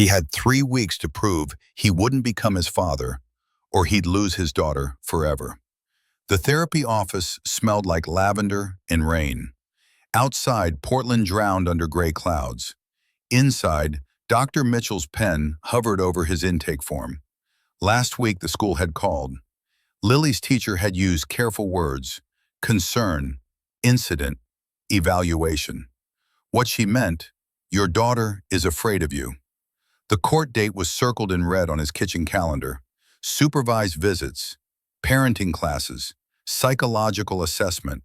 He had 3 weeks to prove he wouldn't become his father or he'd lose his daughter forever. The therapy office smelled like lavender and rain. Outside, Portland drowned under gray clouds. Inside, Dr. Mitchell's pen hovered over his intake form. Last week, the school had called. Lily's teacher had used careful words: concern, incident, evaluation. What she meant: your daughter is afraid of you. The court date was circled in red on his kitchen calendar. Supervised visits, parenting classes, psychological assessment,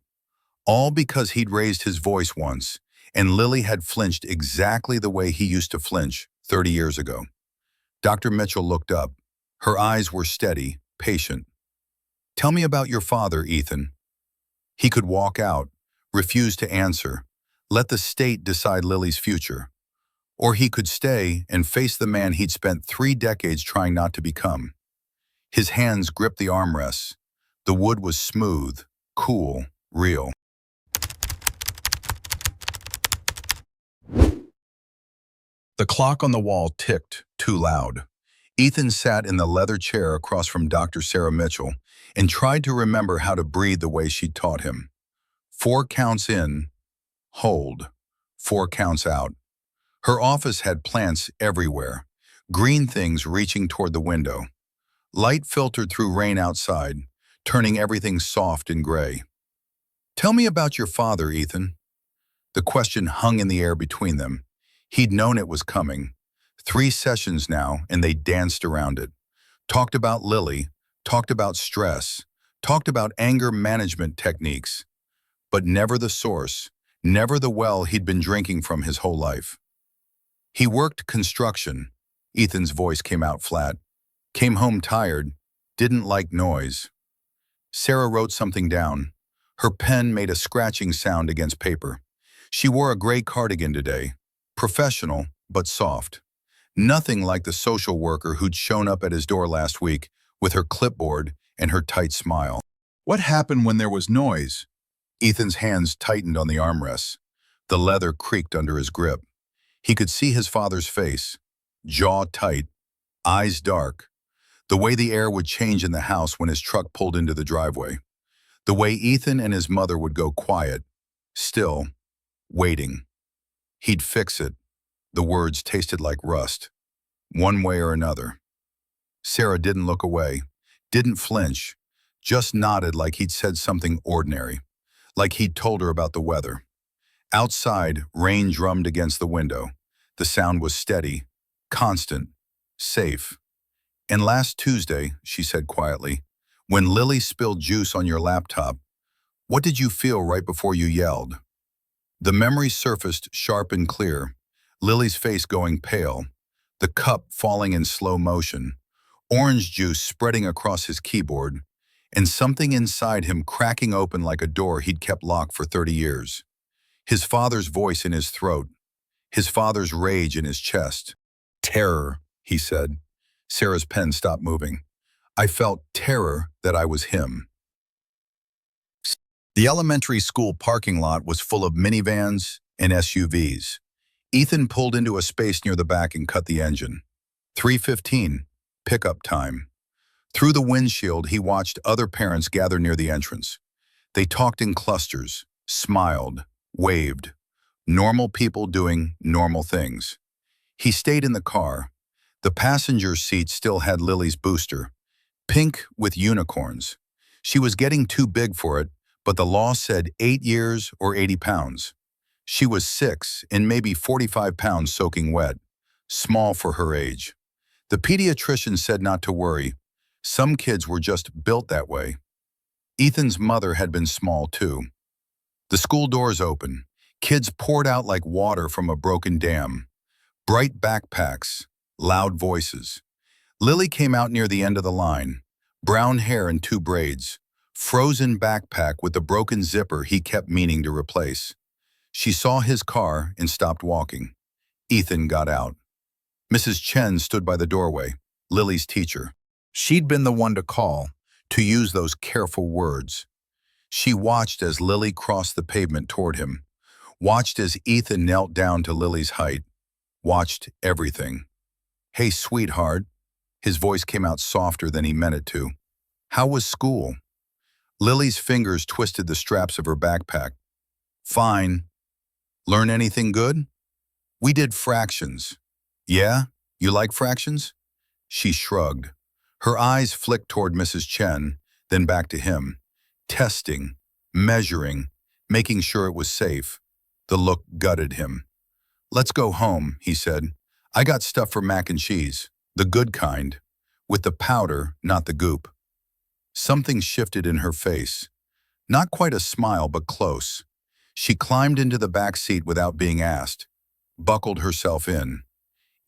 all because he'd raised his voice once, and Lily had flinched exactly the way he used to flinch 30 years ago. Dr. Mitchell looked up. Her eyes were steady, patient. "Tell me about your father, Ethan." He could walk out, refuse to answer, let the state decide Lily's future. Or he could stay and face the man he'd spent 3 decades trying not to become. His hands gripped the armrests. The wood was smooth, cool, real. The clock on the wall ticked, too loud. Ethan sat in the leather chair across from Dr. Sarah Mitchell and tried to remember how to breathe the way she'd taught him. 4 counts in, hold. 4 counts out. Her office had plants everywhere, green things reaching toward the window. Light filtered through rain outside, turning everything soft and gray. "Tell me about your father, Ethan." The question hung in the air between them. He'd known it was coming. 3 sessions now, and they danced around it. Talked about Lily, talked about stress, talked about anger management techniques. But never the source, never the well he'd been drinking from his whole life. He worked construction. Ethan's voice came out flat. Came home tired, didn't like noise. Sarah wrote something down. Her pen made a scratching sound against paper. She wore a gray cardigan today, professional but soft. Nothing like the social worker who'd shown up at his door last week with her clipboard and her tight smile. "What happened when there was noise?" Ethan's hands tightened on the armrests. The leather creaked under his grip. He could see his father's face, jaw tight, eyes dark. The way the air would change in the house when his truck pulled into the driveway. The way Ethan and his mother would go quiet, still, waiting. He'd fix it. The words tasted like rust, one way or another. Sarah didn't look away, didn't flinch, just nodded like he'd said something ordinary, like he'd told her about the weather. Outside, rain drummed against the window. The sound was steady, constant, safe. "And last Tuesday," she said quietly, "when Lily spilled juice on your laptop, what did you feel right before you yelled?" The memory surfaced sharp and clear, Lily's face going pale, the cup falling in slow motion, orange juice spreading across his keyboard, and something inside him cracking open like a door he'd kept locked for 30 years. His father's voice in his throat, his father's rage in his chest. "Terror," he said. Sarah's pen stopped moving. "I felt terror that I was him." The elementary school parking lot was full of minivans and SUVs. Ethan pulled into a space near the back and cut the engine. 3:15, pickup time. Through the windshield, he watched other parents gather near the entrance. They talked in clusters, smiled, waved. Normal people doing normal things. He stayed in the car. The passenger seat still had Lily's booster, pink with unicorns. She was getting too big for it, but the law said 8 years or 80 pounds. She was 6 and maybe 45 pounds soaking wet, small for her age. The pediatrician said not to worry. Some kids were just built that way. Ethan's mother had been small too. The school doors open. Kids poured out like water from a broken dam. Bright backpacks, loud voices. Lily came out near the end of the line, brown hair in 2 braids, frozen backpack with the broken zipper he kept meaning to replace. She saw his car and stopped walking. Ethan got out. Mrs. Chen stood by the doorway, Lily's teacher. She'd been the one to call, to use those careful words. She watched as Lily crossed the pavement toward him, watched as Ethan knelt down to Lily's height, watched everything. Hey, sweetheart. His voice came out softer than he meant it to. How was school? Lily's fingers twisted the straps of her backpack. Fine. Learn anything good? We did fractions. Yeah? You like fractions? She shrugged. Her eyes flicked toward Mrs. Chen, then back to him. Testing, measuring, making sure it was safe. The look gutted him. Let's go home, he said. I got stuff for mac and cheese, the good kind, with the powder, not the goop. Something shifted in her face. Not quite a smile, but close. She climbed into the back seat without being asked, buckled herself in.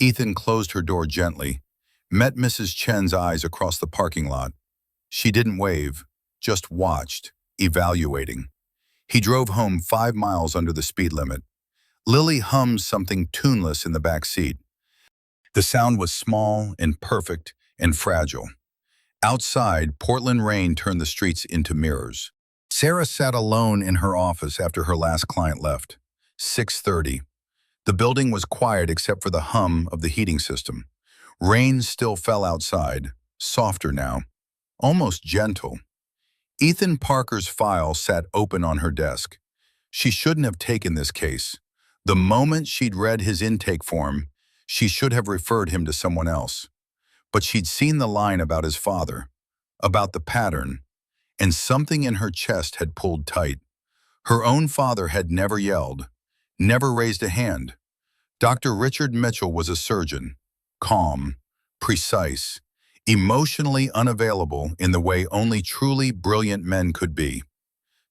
Ethan closed her door gently, met Mrs. Chen's eyes across the parking lot. She didn't wave, just watched, evaluating. He drove home 5 miles under the speed limit. Lily hummed something tuneless in the back seat. The sound was small and perfect and fragile. Outside, Portland rain turned the streets into mirrors. Sarah sat alone in her office after her last client left. 6:30. The building was quiet except for the hum of the heating system. Rain still fell outside, softer now, almost gentle. Ethan Parker's file sat open on her desk. She shouldn't have taken this case. The moment she'd read his intake form, she should have referred him to someone else. But she'd seen the line about his father, about the pattern, and something in her chest had pulled tight. Her own father had never yelled, never raised a hand. Dr. Richard Mitchell was a surgeon, calm, precise, emotionally unavailable in the way only truly brilliant men could be.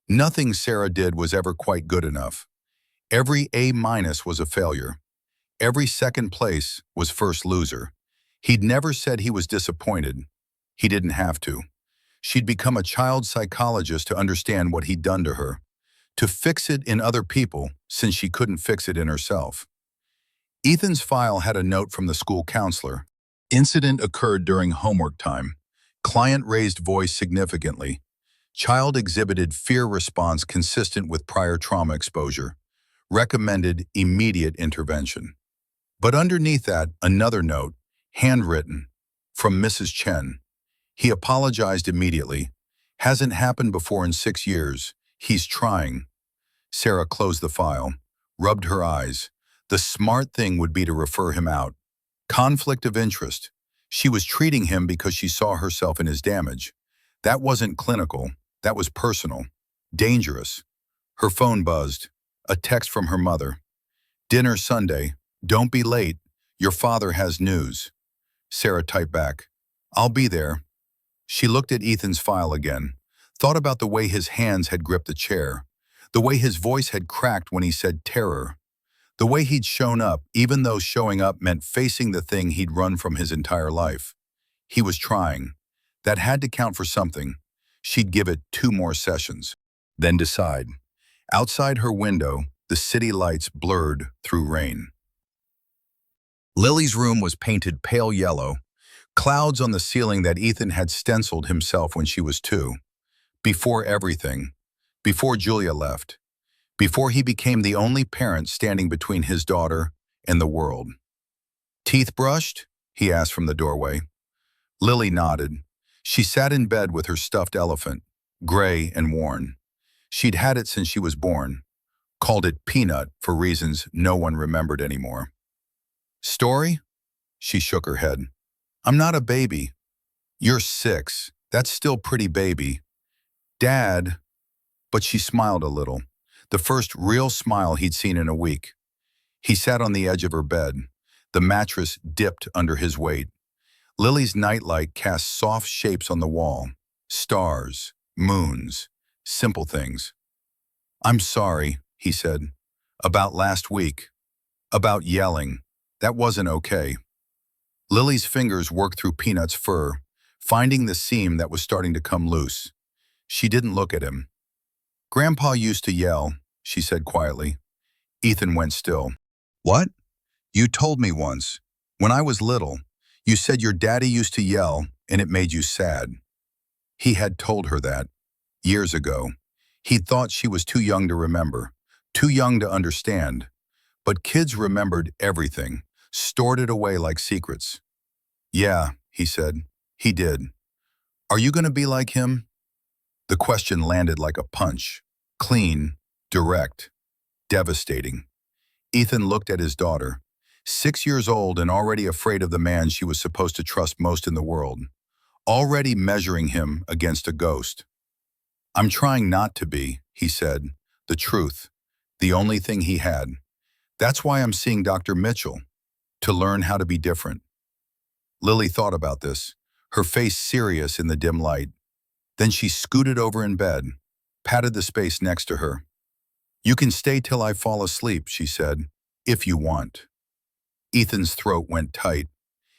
Nothing Sarah did was ever quite good enough. Every A- was a failure. Every second place was first loser. He'd never said he was disappointed. He didn't have to. She'd become a child psychologist to understand what he'd done to her, to fix it in other people since she couldn't fix it in herself. Ethan's file had a note from the school counselor. Incident occurred during homework time. Client raised voice significantly. Child exhibited fear response consistent with prior trauma exposure. Recommended immediate intervention. But underneath that, another note, handwritten, from Mrs. Chen. He apologized immediately. Hasn't happened before in 6 years. He's trying. Sarah closed the file, rubbed her eyes. The smart thing would be to refer him out. Conflict of interest. She was treating him because she saw herself in his damage. That wasn't clinical. That was personal. Dangerous. Her phone buzzed. A text from her mother. Dinner Sunday. Don't be late. Your father has news. Sarah typed back. I'll be there. She looked at Ethan's file again, thought about the way his hands had gripped the chair, the way his voice had cracked when he said terror, the way he'd shown up, even though showing up meant facing the thing he'd run from his entire life. He was trying. That had to count for something. She'd give it 2 more sessions, then decide. Outside her window, the city lights blurred through rain. Lily's room was painted pale yellow, clouds on the ceiling that Ethan had stenciled himself when she was 2. Before everything. Before Julia left. Before he became the only parent standing between his daughter and the world. Teeth brushed? He asked from the doorway. Lily nodded. She sat in bed with her stuffed elephant, gray and worn. She'd had it since she was born. Called it Peanut for reasons no one remembered anymore. Story? She shook her head. I'm not a baby. You're 6. That's still pretty baby. Dad. But she smiled a little. The first real smile he'd seen in a week. He sat on the edge of her bed. The mattress dipped under his weight. Lily's nightlight cast soft shapes on the wall. Stars, moons, simple things. I'm sorry, he said. About last week. About yelling. That wasn't okay. Lily's fingers worked through Peanut's fur, finding the seam that was starting to come loose. She didn't look at him. Grandpa used to yell, she said quietly. Ethan went still. What? You told me once. When I was little, you said your daddy used to yell and it made you sad. He had told her that. Years ago. He thought she was too young to remember, too young to understand. But kids remembered everything, stored it away like secrets. Yeah, he said. He did. Are you going to be like him? The question landed like a punch. Clean, direct, devastating. Ethan looked at his daughter, 6 years old and already afraid of the man she was supposed to trust most in the world, already measuring him against a ghost. I'm trying not to be, he said, the truth, the only thing he had. That's why I'm seeing Dr. Mitchell, to learn how to be different. Lily thought about this, her face serious in the dim light. Then she scooted over in bed, patted the space next to her. You can stay till I fall asleep, she said, if you want. Ethan's throat went tight.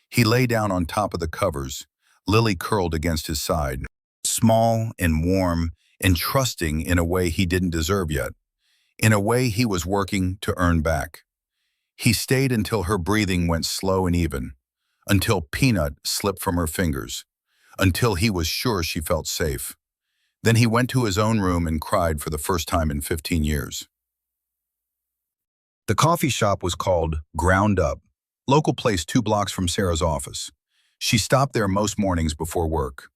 He lay down on top of the covers, Lily curled against his side, small and warm and trusting in a way he didn't deserve yet, in a way he was working to earn back. He stayed until her breathing went slow and even, until Peanut slipped from her fingers, until he was sure she felt safe. Then he went to his own room and cried for the first time in 15 years. The coffee shop was called Ground Up, local place 2 blocks from Sarah's office. She stopped there most mornings before work.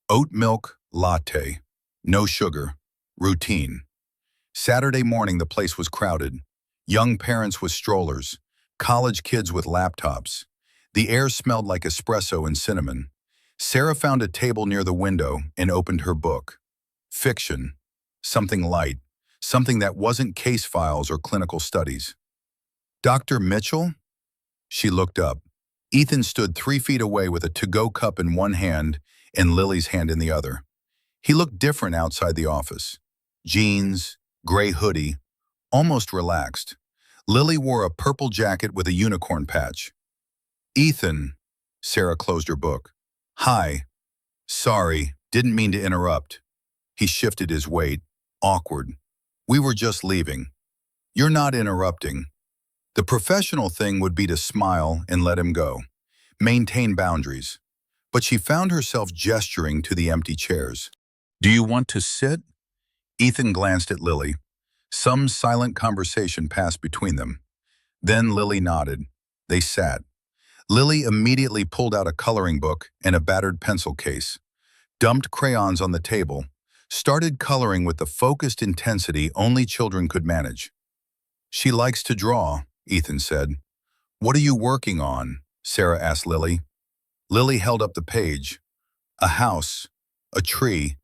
Oat milk latte, no sugar, routine. Saturday morning the place was crowded. Young parents with strollers, college kids with laptops. The air smelled like espresso and cinnamon. Sarah found a table near the window and opened her book. Fiction, something light, something that wasn't case files or clinical studies. Dr. Mitchell? She looked up. Ethan stood 3 feet away with a to-go cup in one hand and Lily's hand in the other. He looked different outside the office. Jeans, gray hoodie, almost relaxed. Lily wore a purple jacket with a unicorn patch. Ethan, Sarah closed her book. Hi. Sorry, didn't mean to interrupt. He shifted his weight, awkward. We were just leaving. You're not interrupting. The professional thing would be to smile and let him go, maintain boundaries. But she found herself gesturing to the empty chairs. Do you want to sit? Ethan glanced at Lily. Some silent conversation passed between them. Then Lily nodded. They sat. Lily immediately pulled out a coloring book and a battered pencil case, dumped crayons on the table, started coloring with the focused intensity only children could manage. She likes to draw, Ethan said. What are you working on? Sarah asked Lily. Lily held up the page. A house, a tree,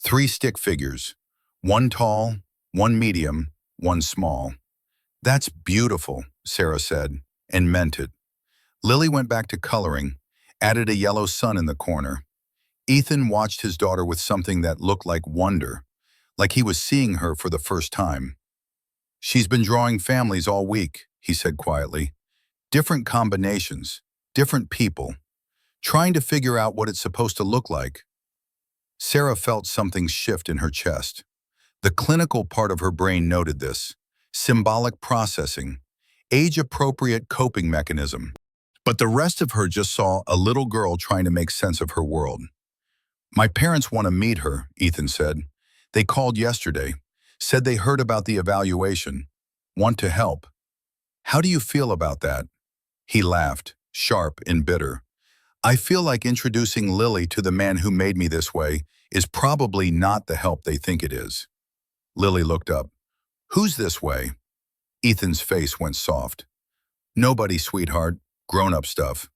3 stick figures, 1 tall, 1 medium, 1 small. That's beautiful, Sarah said, and meant it. Lily went back to coloring, added a yellow sun in the corner. Ethan watched his daughter with something that looked like wonder, like he was seeing her for the first time. She's been drawing families all week, he said quietly. Different combinations, different people, trying to figure out what it's supposed to look like. Sarah felt something shift in her chest. The clinical part of her brain noted this. Symbolic processing, age-appropriate coping mechanism. But the rest of her just saw a little girl trying to make sense of her world. My parents want to meet her, Ethan said. They called yesterday, said they heard about the evaluation, want to help. How do you feel about that? He laughed, sharp and bitter. I feel like introducing Lily to the man who made me this way is probably not the help they think it is. Lily looked up. Who's this way? Ethan's face went soft. Nobody, sweetheart. Grown-up stuff.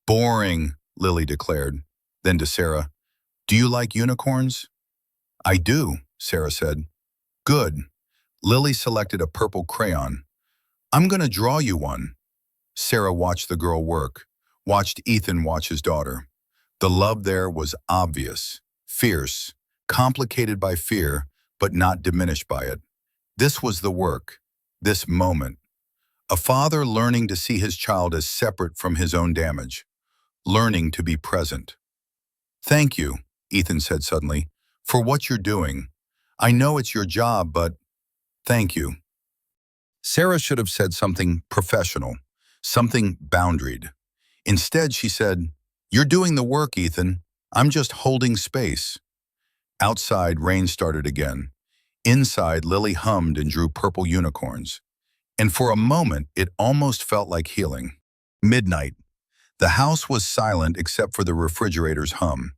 Boring, Lily declared. Then to Sarah, do you like unicorns? I do, Sarah said. Good. Lily selected a purple crayon. I'm going to draw you one. Sarah watched the girl work, watched Ethan watch his daughter. The love there was obvious, fierce, complicated by fear, but not diminished by it. This was the work, this moment. A father learning to see his child as separate from his own damage, learning to be present. Thank you, Ethan said suddenly, for what you're doing. I know it's your job, but thank you. Sarah should have said something professional, something boundaried. Instead, she said, You're doing the work, Ethan. I'm just holding space. Outside, rain started again. Inside, Lily hummed and drew purple unicorns. And for a moment, it almost felt like healing. Midnight. The house was silent except for the refrigerator's hum.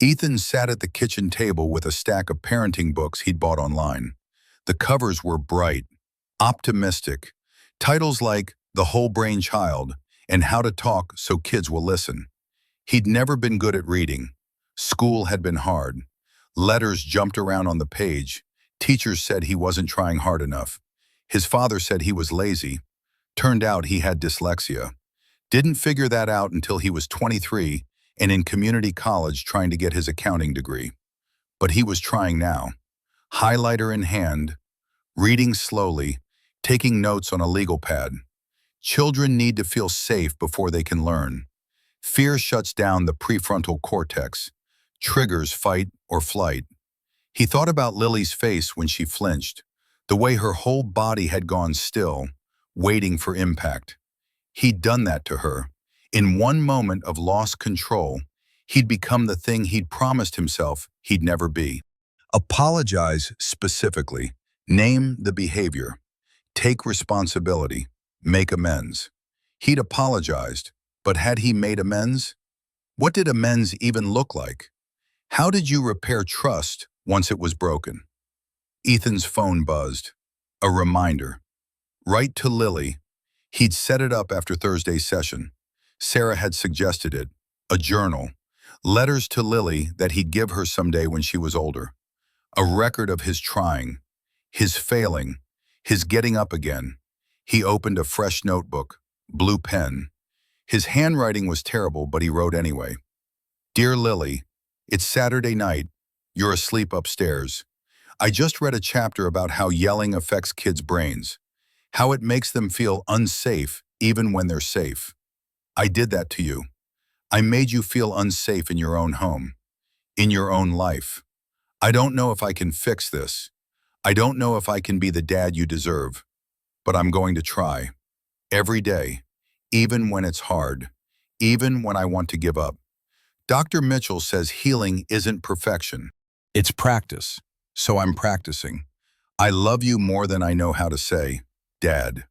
Ethan sat at the kitchen table with a stack of parenting books he'd bought online. The covers were bright, optimistic. Titles like The Whole Brain Child and How to Talk So Kids Will Listen. He'd never been good at reading. School had been hard. Letters jumped around on the page. Teachers said he wasn't trying hard enough. His father said he was lazy. Turned out he had dyslexia. Didn't figure that out until he was 23 and in community college trying to get his accounting degree. But he was trying now. Highlighter in hand, reading slowly, taking notes on a legal pad. Children need to feel safe before they can learn. Fear shuts down the prefrontal cortex, triggers fight or flight. He thought about Lily's face when she flinched, the way her whole body had gone still, waiting for impact. He'd done that to her. In one moment of lost control, he'd become the thing he'd promised himself he'd never be. Apologize specifically. Name the behavior. Take responsibility. Make amends. He'd apologized, but had he made amends? What did amends even look like? How did you repair trust once it was broken? Ethan's phone buzzed. A reminder. Write to Lily. He'd set it up after Thursday's session. Sarah had suggested it. A journal. Letters to Lily that he'd give her someday when she was older. A record of his trying, his failing, his getting up again. He opened a fresh notebook, blue pen. His handwriting was terrible, but he wrote anyway. Dear Lily, it's Saturday night. You're asleep upstairs. I just read a chapter about how yelling affects kids' brains, how it makes them feel unsafe even when they're safe. I did that to you. I made you feel unsafe in your own home, in your own life. I don't know if I can fix this. I don't know if I can be the dad you deserve, but I'm going to try. Every day, even when it's hard, even when I want to give up. Dr. Mitchell says healing isn't perfection. It's practice. So I'm practicing. I love you more than I know how to say, Dad.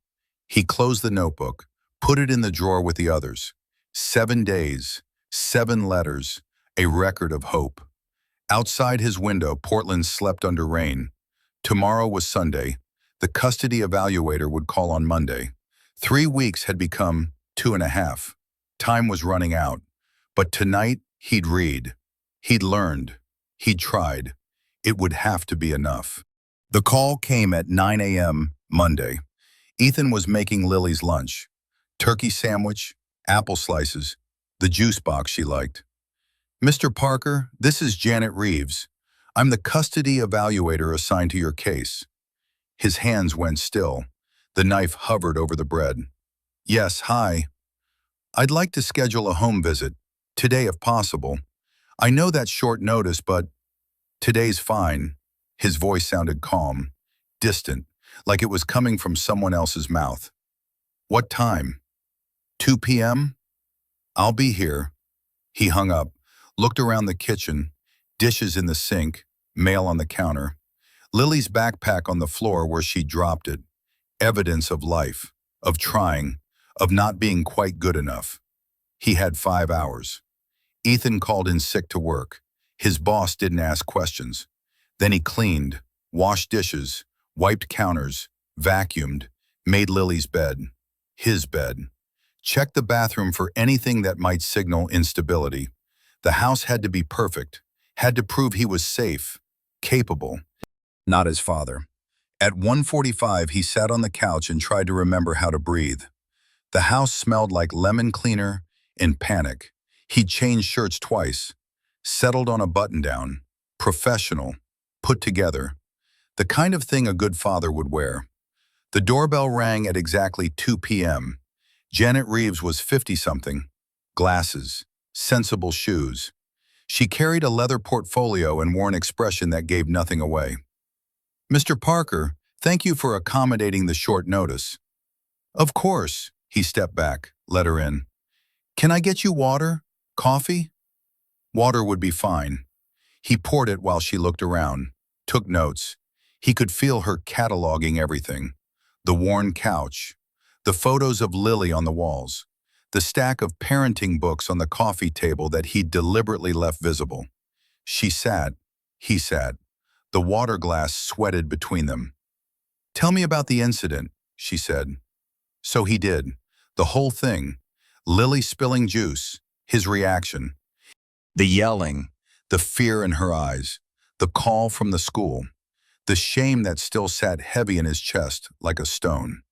He closed the notebook, put it in the drawer with the others. 7 days, 7 letters, a record of hope. Outside his window, Portland slept under rain. Tomorrow was Sunday. The custody evaluator would call on Monday. 3 weeks had become 2.5. Time was running out. But tonight, he'd read. He'd learned. He'd tried. It would have to be enough. The call came at 9 a.m. Monday. Ethan was making Lily's lunch. Turkey sandwich, apple slices, the juice box she liked. Mr. Parker, this is Janet Reeves. I'm the custody evaluator assigned to your case. His hands went still. The knife hovered over the bread. Yes, hi. I'd like to schedule a home visit, today if possible. I know that's short notice, but today's fine. His voice sounded calm, distant, like it was coming from someone else's mouth. What time? 2 p.m.? I'll be here. He hung up, looked around the kitchen, dishes in the sink, mail on the counter. Lily's backpack on the floor where she dropped it. Evidence of life, of trying, of not being quite good enough. He had 5 hours. Ethan called in sick to work. His boss didn't ask questions. Then he cleaned, washed dishes, wiped counters, vacuumed, made Lily's bed. His bed. Checked the bathroom for anything that might signal instability. The house had to be perfect, had to prove he was safe, capable. Not his father. At 1:45, he sat on the couch and tried to remember how to breathe. The house smelled like lemon cleaner. In panic, he'd changed shirts twice, settled on a button-down, professional, put together, the kind of thing a good father would wear. The doorbell rang at exactly 2 p.m. Janet Reeves was 50-something, glasses, sensible shoes. She carried a leather portfolio and wore an expression that gave nothing away. Mr. Parker, thank you for accommodating the short notice. Of course, he stepped back, let her in. Can I get you water? Coffee? Water would be fine. He poured it while she looked around, took notes. He could feel her cataloging everything. The worn couch, the photos of Lily on the walls, the stack of parenting books on the coffee table that he'd deliberately left visible. She sat, he sat. The water glass sweated between them. "Tell me about the incident," she said. So he did. The whole thing. Lily spilling juice, his reaction. The yelling, the fear in her eyes, the call from the school, the shame that still sat heavy in his chest like a stone.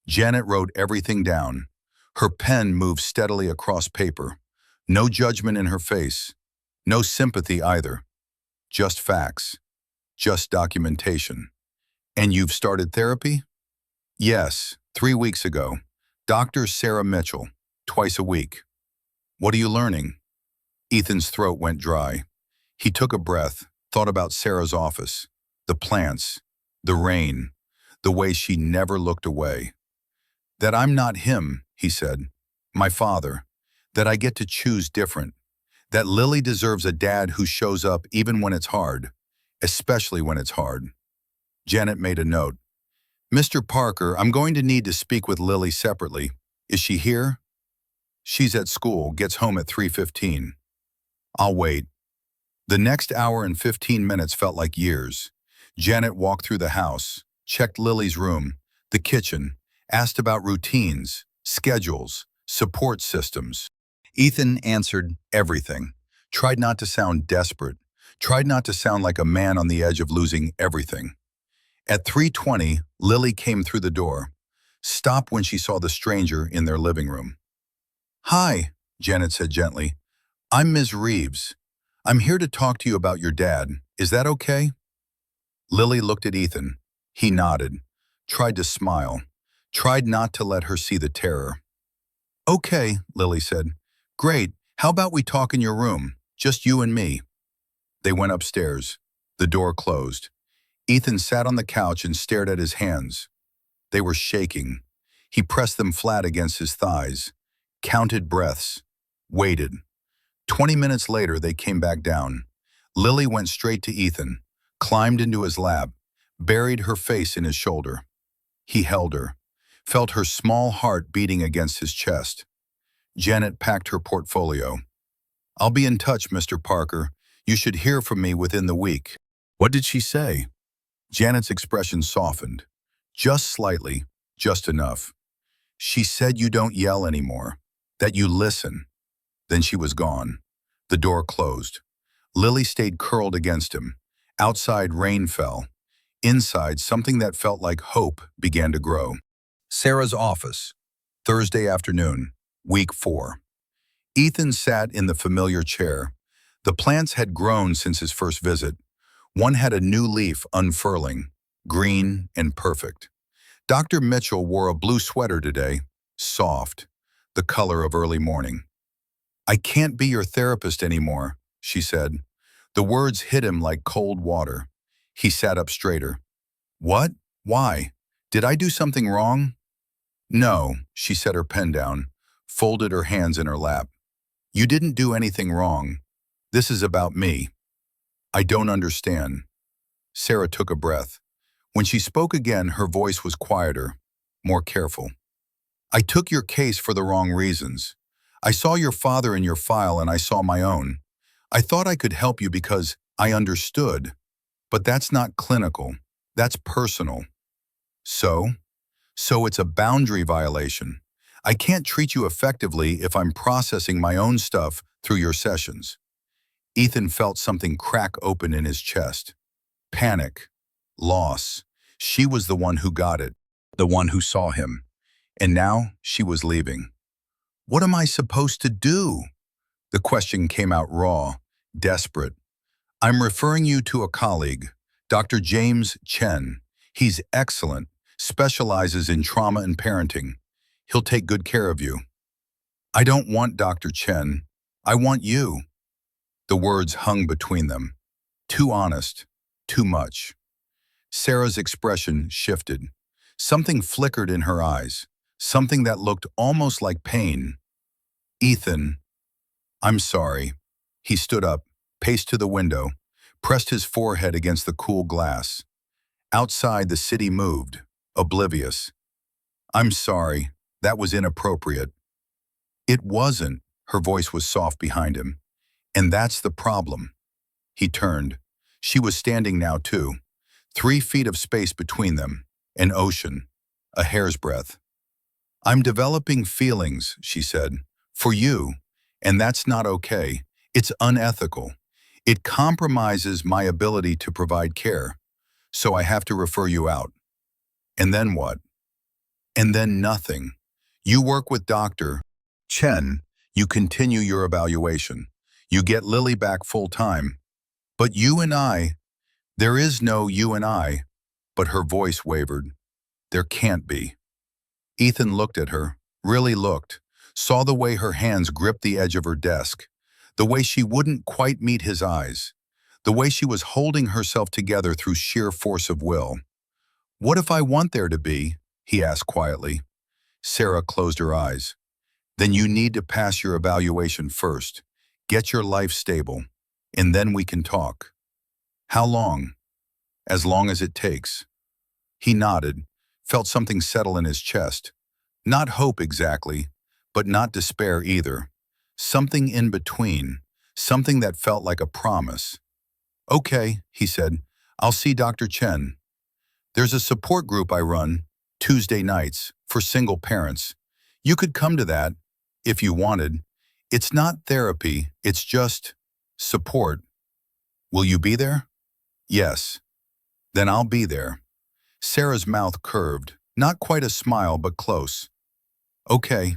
Janet wrote everything down. Her pen moved steadily across paper. No judgment in her face. No sympathy either. Just facts. Just documentation. "And you've started therapy?" "Yes, 3 weeks ago. Dr. Sarah Mitchell, twice a week." "What are you learning?" Ethan's throat went dry. He took a breath, thought about Sarah's office, the plants, the rain, the way she never looked away. "That I'm not him," he said. "My father. That I get to choose different. That Lily deserves a dad who shows up even when it's hard, especially when it's hard." Janet made a note. "Mr. Parker, I'm going to need to speak with Lily separately. Is she here?" "She's at school, gets home at 3:15. "I'll wait." The next hour and 15 minutes felt like years. Janet walked through the house, checked Lily's room, the kitchen, asked about routines, schedules, support systems. Ethan answered everything, tried not to sound desperate, tried not to sound like a man on the edge of losing everything. At 3:20, Lily came through the door, stopped when she saw the stranger in their living room. "Hi," Janet said gently. "I'm Ms. Reeves. I'm here to talk to you about your dad. Is that okay?" Lily looked at Ethan. He nodded, tried to smile, tried not to let her see the terror. "Okay," Lily said. "Great. How about we talk in your room, just you and me?" They went upstairs. The door closed. Ethan sat on the couch and stared at his hands. They were shaking. He pressed them flat against his thighs, counted breaths, waited. 20 minutes later, they came back down. Lily went straight to Ethan, climbed into his lap, buried her face in his shoulder. He held her, felt her small heart beating against his chest. Janet packed her portfolio. "I'll be in touch, Mr. Parker. You should hear from me within the week." "What did she say?" Janet's expression softened. Just slightly, just enough. "She said you don't yell anymore, that you listen." Then she was gone. The door closed. Lily stayed curled against him. Outside, rain fell. Inside, something that felt like hope began to grow. Sarah's office. Thursday afternoon, week 4. Ethan sat in the familiar chair. The plants had grown since his first visit. One had a new leaf unfurling, green and perfect. Dr. Mitchell wore a blue sweater today, soft, the color of early morning. "I can't be your therapist anymore," she said. The words hit him like cold water. He sat up straighter. "What? Why? Did I do something wrong?" "No," she set her pen down, folded her hands in her lap. "You didn't do anything wrong. This is about me." "I don't understand." Sarah took a breath. When she spoke again, her voice was quieter, more careful. "I took your case for the wrong reasons. I saw your father in your file and I saw my own. I thought I could help you because I understood. But that's not clinical. That's personal." So? "So it's a boundary violation. I can't treat you effectively if I'm processing my own stuff through your sessions." Ethan felt something crack open in his chest. Panic. Loss. She was the one who got it, the one who saw him. And now she was leaving. "What am I supposed to do?" The question came out raw, desperate. "I'm referring you to a colleague, Dr. James Chen. He's excellent, specializes in trauma and parenting. He'll take good care of you." "I don't want Dr. Chen. I want you." The words hung between them. Too honest, too much. Sarah's expression shifted. Something flickered in her eyes, something that looked almost like pain. "Ethan, I'm sorry." He stood up, paced to the window, pressed his forehead against the cool glass. Outside, the city moved, oblivious. "I'm sorry. That was inappropriate." It wasn't. Her voice was soft behind him. And that's the problem. He turned. She was standing now too. 3 feet of space between them. An ocean. A hair's breadth. I'm developing feelings, she said, for you, and that's not okay. It's unethical. It compromises my ability to provide care, so I have to refer you out. And then what? And then nothing. You work with Dr. Chen, you continue your evaluation. You get Lily back full-time. But you and I, there is no you and I, but her voice wavered. There can't be. Ethan looked at her, really looked, saw the way her hands gripped the edge of her desk, the way she wouldn't quite meet his eyes, the way she was holding herself together through sheer force of will. What if I want there to be? He asked quietly. Sarah closed her eyes. Then you need to pass your evaluation first, get your life stable, and then we can talk. How long? As long as it takes. He nodded, felt something settle in his chest. Not hope exactly, but not despair either. Something in between, something that felt like a promise. Okay, he said, I'll see Dr. Chen. There's a support group I run, Tuesday nights, for single parents. You could come to that, if you wanted. It's not therapy, it's just support. Will you be there? Yes. Then I'll be there. Sarah's mouth curved, not quite a smile, but close. Okay.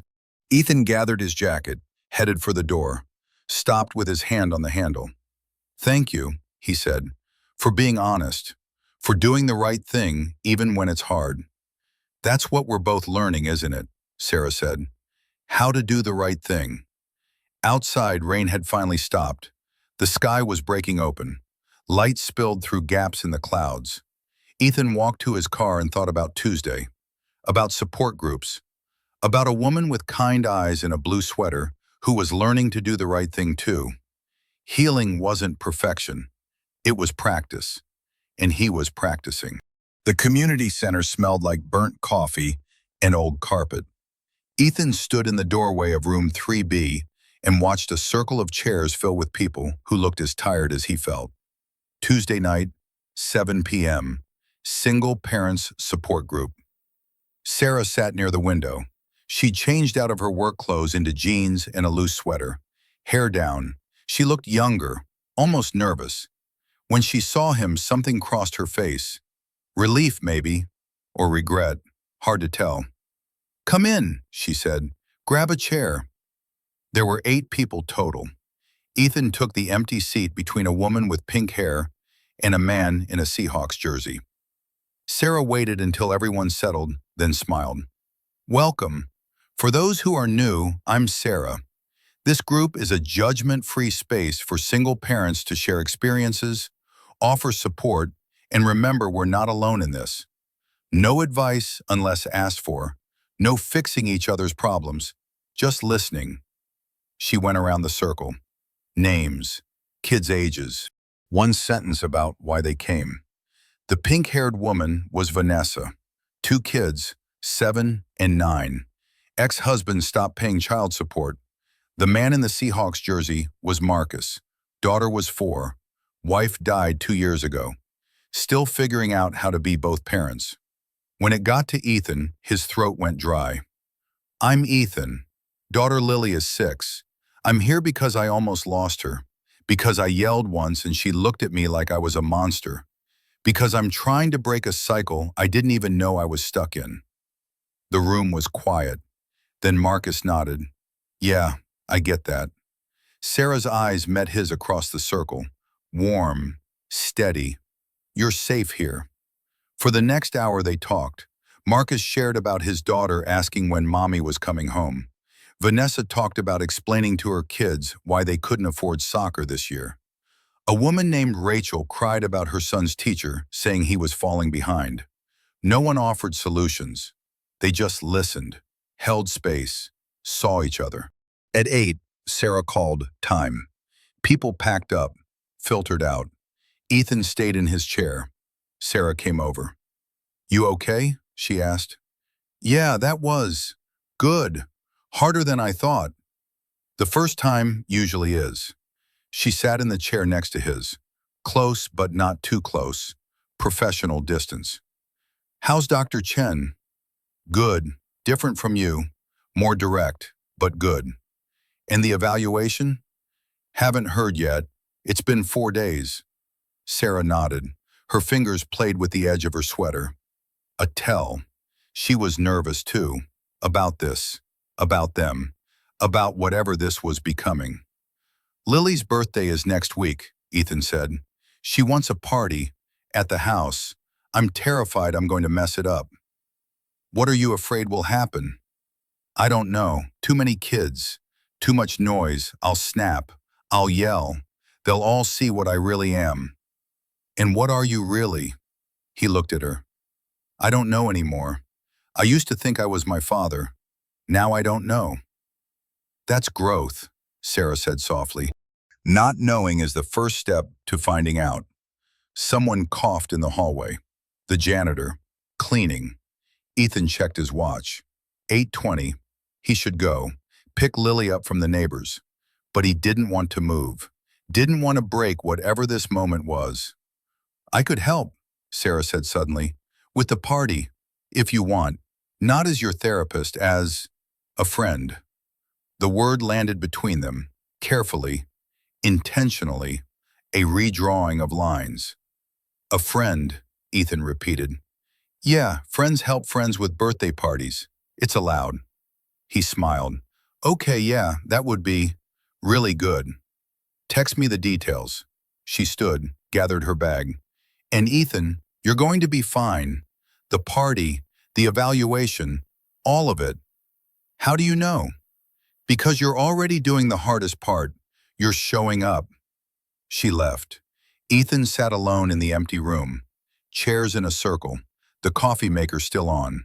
Ethan gathered his jacket, headed for the door, stopped with his hand on the handle. Thank you, he said, for being honest, for doing the right thing even when it's hard. That's what we're both learning, isn't it? Sarah said. How to do the right thing. Outside, rain had finally stopped. The sky was breaking open. Light spilled through gaps in the clouds. Ethan walked to his car and thought about Tuesday, about support groups, about a woman with kind eyes in a blue sweater who was learning to do the right thing too. Healing wasn't perfection. It was practice. And he was practicing. The community center smelled like burnt coffee and old carpet. Ethan stood in the doorway of room 3B and watched a circle of chairs fill with people who looked as tired as he felt. Tuesday night, 7 p.m., Single Parents Support Group. Sarah sat near the window. She changed out of her work clothes into jeans and a loose sweater. Hair down, she looked younger, almost nervous. When she saw him, something crossed her face. Relief, maybe, or regret, hard to tell. Come in, she said. Grab a chair. There were 8 people total. Ethan took the empty seat between a woman with pink hair and a man in a Seahawks jersey. Sarah waited until everyone settled, then smiled. Welcome. For those who are new, I'm Sarah. This group is a judgment-free space for single parents to share experiences, offer support, and remember we're not alone in this. No advice unless asked for. No fixing each other's problems. Just listening. She went around the circle. Names, kids' ages, one sentence about why they came. The pink-haired woman was Vanessa. 2 kids, 7 and 9. Ex-husband stopped paying child support. The man in the Seahawks jersey was Marcus. Daughter was 4. Wife died 2 years ago. Still figuring out how to be both parents. When it got to Ethan, his throat went dry. I'm Ethan. Daughter Lily is 6. I'm here because I almost lost her. Because I yelled once and she looked at me like I was a monster. Because I'm trying to break a cycle I didn't even know I was stuck in. The room was quiet. Then Marcus nodded. Yeah, I get that. Sarah's eyes met his across the circle. Warm, steady. You're safe here. For the next hour they talked. Marcus shared about his daughter asking when mommy was coming home. Vanessa talked about explaining to her kids why they couldn't afford soccer this year. A woman named Rachel cried about her son's teacher, saying he was falling behind. No one offered solutions. They just listened, held space, saw each other. At 8, Sarah called time. People packed up, filtered out. Ethan stayed in his chair. Sarah came over. You okay? She asked. Yeah, that was good. Harder than I thought. The first time usually is. She sat in the chair next to his. Close, but not too close. Professional distance. How's Dr. Chen? Good. Different from you. More direct, but good. And the evaluation? Haven't heard yet. It's been 4 days. Sarah nodded. Her fingers played with the edge of her sweater. A tell. She was nervous too. About this. About them. About whatever this was becoming. Lily's birthday is next week, Ethan said. She wants a party. At the house. I'm terrified I'm going to mess it up. What are you afraid will happen? I don't know. Too many kids. Too much noise. I'll snap. I'll yell. They'll all see what I really am. And what are you really? He looked at her. I don't know anymore. I used to think I was my father. Now I don't know. That's growth, Sarah said softly. Not knowing is the first step to finding out. Someone coughed in the hallway. The janitor. Cleaning. Ethan checked his watch. 8:20. He should go. Pick Lily up from the neighbors. But he didn't want to move. Didn't want to break whatever this moment was. I could help, Sarah said suddenly. With the party, if you want. Not as your therapist, as a friend. The word landed between them, carefully, intentionally, a redrawing of lines. A friend, Ethan repeated. Yeah, friends help friends with birthday parties. It's allowed. He smiled. Okay, yeah, that would be really good. Text me the details. She stood, gathered her bag. And Ethan, you're going to be fine. The party, the evaluation, all of it. How do you know? Because you're already doing the hardest part. You're showing up. She left. Ethan sat alone in the empty room. Chairs in a circle, the coffee maker still on.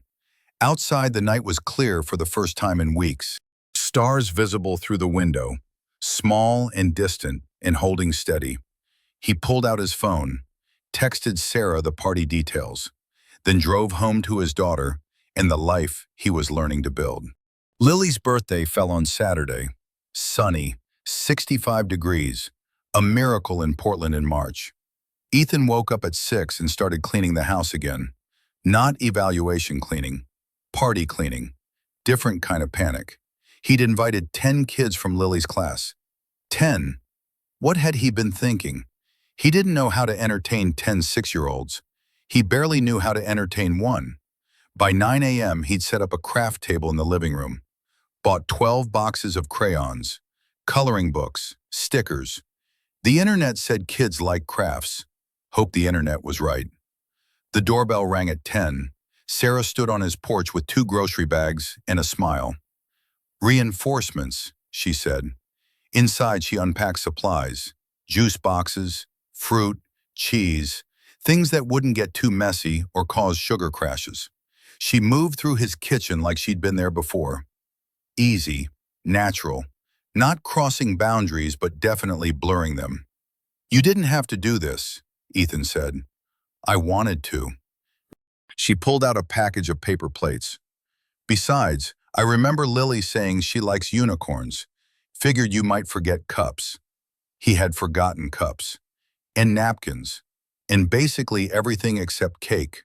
Outside, the night was clear for the first time in weeks. Stars visible through the window, small and distant and holding steady. He pulled out his phone, texted Sarah the party details, then drove home to his daughter and the life he was learning to build. Lily's birthday fell on Saturday. Sunny, 65 degrees, a miracle in Portland in March. Ethan woke up at 6 and started cleaning the house again. Not evaluation cleaning, party cleaning. Different kind of panic. He'd invited 10 kids from Lily's class. 10. What had he been thinking? He didn't know how to entertain 10 6-year-olds. He barely knew how to entertain one. By 9 a.m., he'd set up a craft table in the living room. Bought 12 boxes of crayons, coloring books, stickers. The internet said kids like crafts. Hope the internet was right. The doorbell rang at 10. Sarah stood on his porch with 2 grocery bags and a smile. Reinforcements, she said. Inside, she unpacked supplies, juice boxes, fruit, cheese, things that wouldn't get too messy or cause sugar crashes. She moved through his kitchen like she'd been there before. Easy, natural, not crossing boundaries but definitely blurring them. You didn't have to do this, Ethan said. I wanted to. She pulled out a package of paper plates. Besides, I remember Lily saying she likes unicorns. Figured you might forget cups. He had forgotten cups. And napkins. And basically everything except cake.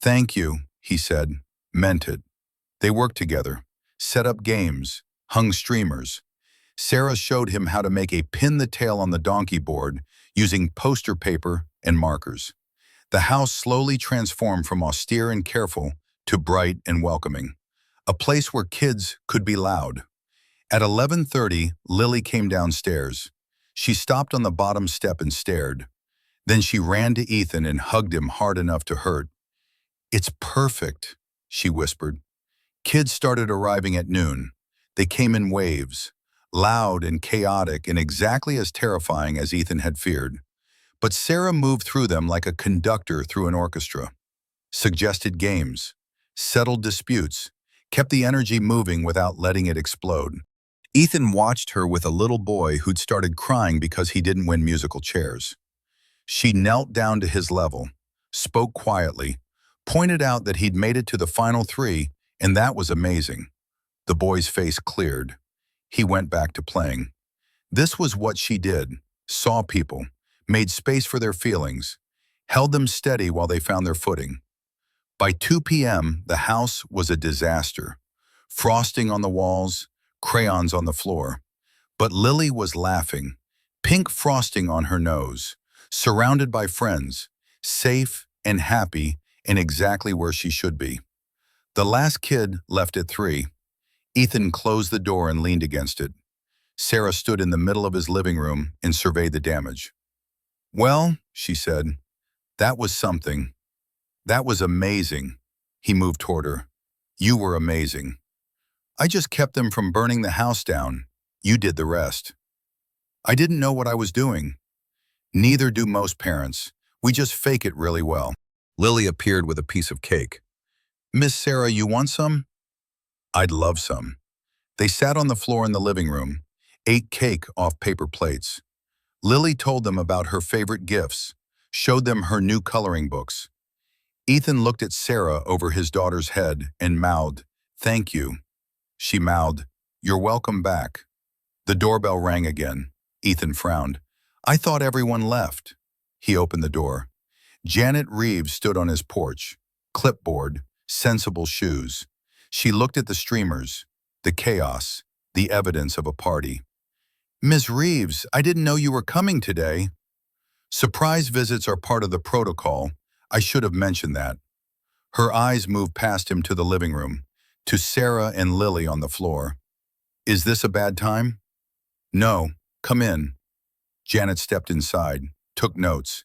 Thank you, he said. Meant it. They worked together. Set up games. Hung streamers. Sarah showed him how to make a pin the tail on the donkey board using poster paper and markers. The house slowly transformed from austere and careful to bright and welcoming. A place where kids could be loud. At 11:30, Lily came downstairs. She stopped on the bottom step and stared. Then she ran to Ethan and hugged him hard enough to hurt. It's perfect, she whispered. Kids started arriving at noon. They came in waves, loud and chaotic and exactly as terrifying as Ethan had feared. But Sarah moved through them like a conductor through an orchestra. Suggested games, settled disputes, kept the energy moving without letting it explode. Ethan watched her with a little boy who'd started crying because he didn't win musical chairs. She knelt down to his level, spoke quietly, pointed out that he'd made it to the final 3, and that was amazing. The boy's face cleared. He went back to playing. This was what she did: saw people, made space for their feelings, held them steady while they found their footing. By 2 p.m., the house was a disaster. Frosting on the walls, crayons on the floor. But Lily was laughing, pink frosting on her nose, surrounded by friends, safe and happy and exactly where she should be. The last kid left at 3. Ethan closed the door and leaned against it. Sarah stood in the middle of his living room and surveyed the damage. "Well," she said, "that was something. That was amazing." He moved toward her. "You were amazing. I just kept them from burning the house down. You did the rest." "I didn't know what I was doing." "Neither do most parents. We just fake it really well." Lily appeared with a piece of cake. "Miss Sarah, you want some?" "I'd love some." They sat on the floor in the living room, ate cake off paper plates. Lily told them about her favorite gifts, showed them her new coloring books. Ethan looked at Sarah over his daughter's head and mouthed, "Thank you." She mouthed, "You're welcome back." The doorbell rang again. Ethan frowned. "I thought everyone left." He opened the door. Janet Reeves stood on his porch, clipboard, sensible shoes. She looked at the streamers, the chaos, the evidence of a party. "Ms. Reeves, I didn't know you were coming today." "Surprise visits are part of the protocol. I should have mentioned that." Her eyes moved past him to the living room, to Sarah and Lily on the floor. "Is this a bad time?" "No, come in." Janet stepped inside, took notes.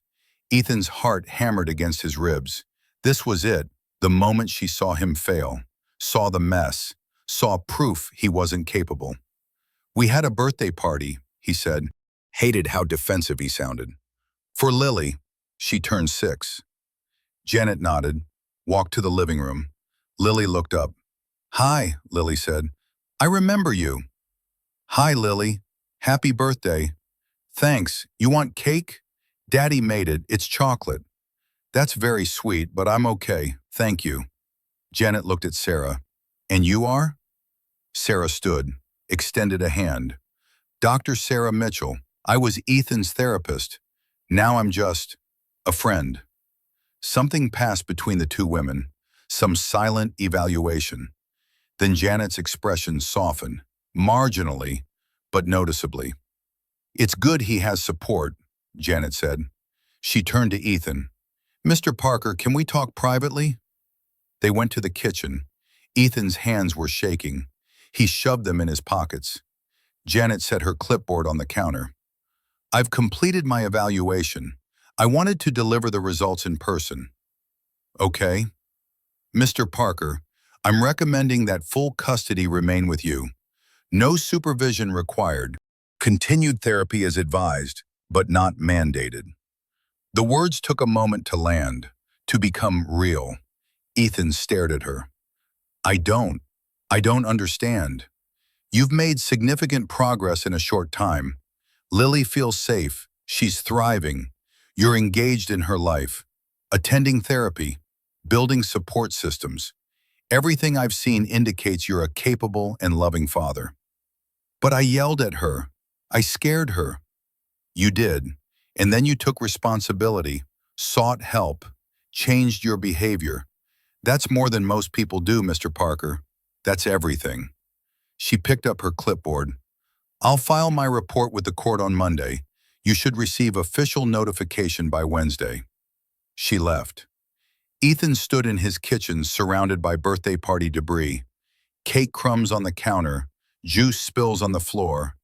Ethan's heart hammered against his ribs. This was it, the moment she saw him fail, saw the mess, saw proof he wasn't capable. "We had a birthday party," he said. Hated how defensive he sounded. "For Lily. She turned 6. Janet nodded, walked to the living room. Lily looked up. "Hi," Lily said. "I remember you." "Hi, Lily. Happy birthday." "Thanks. You want cake?" "Daddy made it. It's chocolate." "That's very sweet, but I'm okay. Thank you." Janet looked at Sarah. "And you are?" Sarah stood, extended a hand. "Dr. Sarah Mitchell. I was Ethan's therapist. Now I'm just a friend." Something passed between the two women, some silent evaluation. Then Janet's expression softened, marginally, but noticeably. "It's good he has support," Janet said. She turned to Ethan. "Mr. Parker, can we talk privately?" They went to the kitchen. Ethan's hands were shaking. He shoved them in his pockets. Janet set her clipboard on the counter. "I've completed my evaluation. I wanted to deliver the results in person." "Okay." "Mr. Parker, I'm recommending that full custody remain with you. No supervision required. Continued therapy is advised, but not mandated." The words took a moment to land, to become real. Ethan stared at her. I don't understand. You've made significant progress in a short time. Lily feels safe. She's thriving. You're engaged in her life, attending therapy, building support systems. Everything I've seen indicates you're a capable and loving father." "But I yelled at her. I scared her." "You did. And then you took responsibility, sought help, changed your behavior. That's more than most people do, Mr. Parker. That's everything." She picked up her clipboard. "I'll file my report with the court on Monday. You should receive official notification by Wednesday." She left. Ethan stood in his kitchen surrounded by birthday party debris. Cake crumbs on the counter, juice spills on the floor.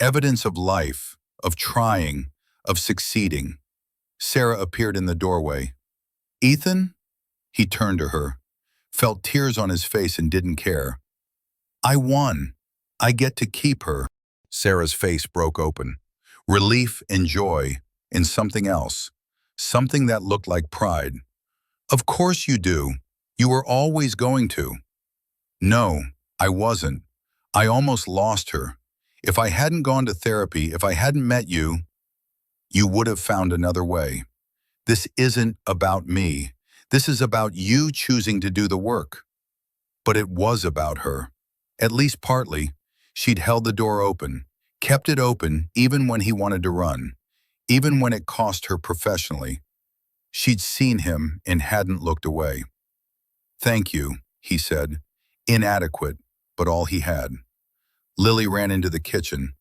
Evidence of life, of trying, of succeeding. Sarah appeared in the doorway. "Ethan?" He turned to her, felt tears on his face and didn't care. "I won. I get to keep her." Sarah's face broke open. Relief and joy, and something else. Something that looked like pride. "Of course you do. You were always going to." "No, I wasn't. I almost lost her. If I hadn't gone to therapy, if I hadn't met you, you would have found another way. This isn't about me. This is about you choosing to do the work." But it was about her. At least partly. She'd held the door open, kept it open even when he wanted to run, even when it cost her professionally. She'd seen him and hadn't looked away. "Thank you," he said, inadequate, but all he had. Lily ran into the kitchen.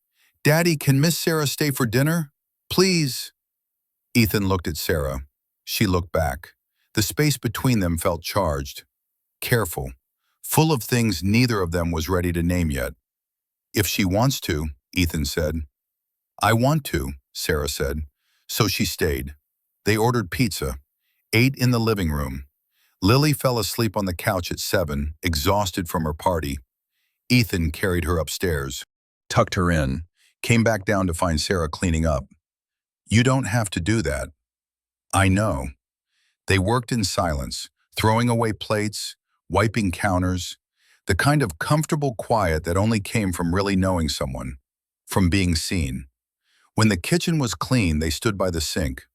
"Daddy, can Miss Sarah stay for dinner? Please." Ethan looked at Sarah. She looked back. The space between them felt charged, careful, full of things neither of them was ready to name yet. "If she wants to," Ethan said. "I want to," Sarah said. So she stayed. They ordered pizza, ate in the living room. Lily fell asleep on the couch at 7, exhausted from her party. Ethan carried her upstairs, tucked her in, came back down to find Sarah cleaning up. "You don't have to do that." "I know." They worked in silence, throwing away plates, wiping counters, the kind of comfortable quiet that only came from really knowing someone, from being seen. When the kitchen was clean, they stood by the sink,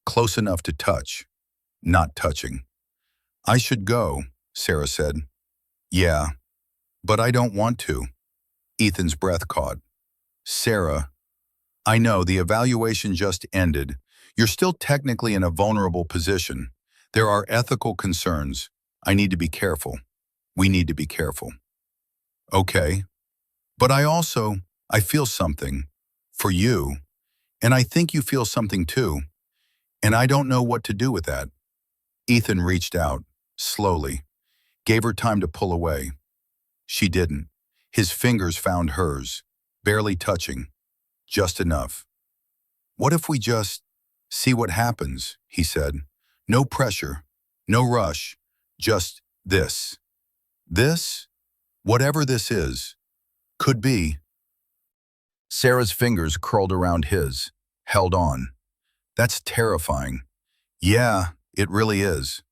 close enough to touch, not touching. "I should go," Sarah said. "Yeah, but I don't want to." Ethan's breath caught. "Sarah, I know the evaluation just ended. You're still technically in a vulnerable position. There are ethical concerns. I need to be careful. We need to be careful." "Okay, but I feel something. For you. And I think you feel something too. And I don't know what to do with that." Ethan reached out, slowly, gave her time to pull away. She didn't. His fingers found hers, barely touching, just enough. "What if we just see what happens?" he said. "No pressure, no rush, just this. This, whatever this is, could be." Sarah's fingers curled around his, held on. "That's terrifying." "Yeah, it really is."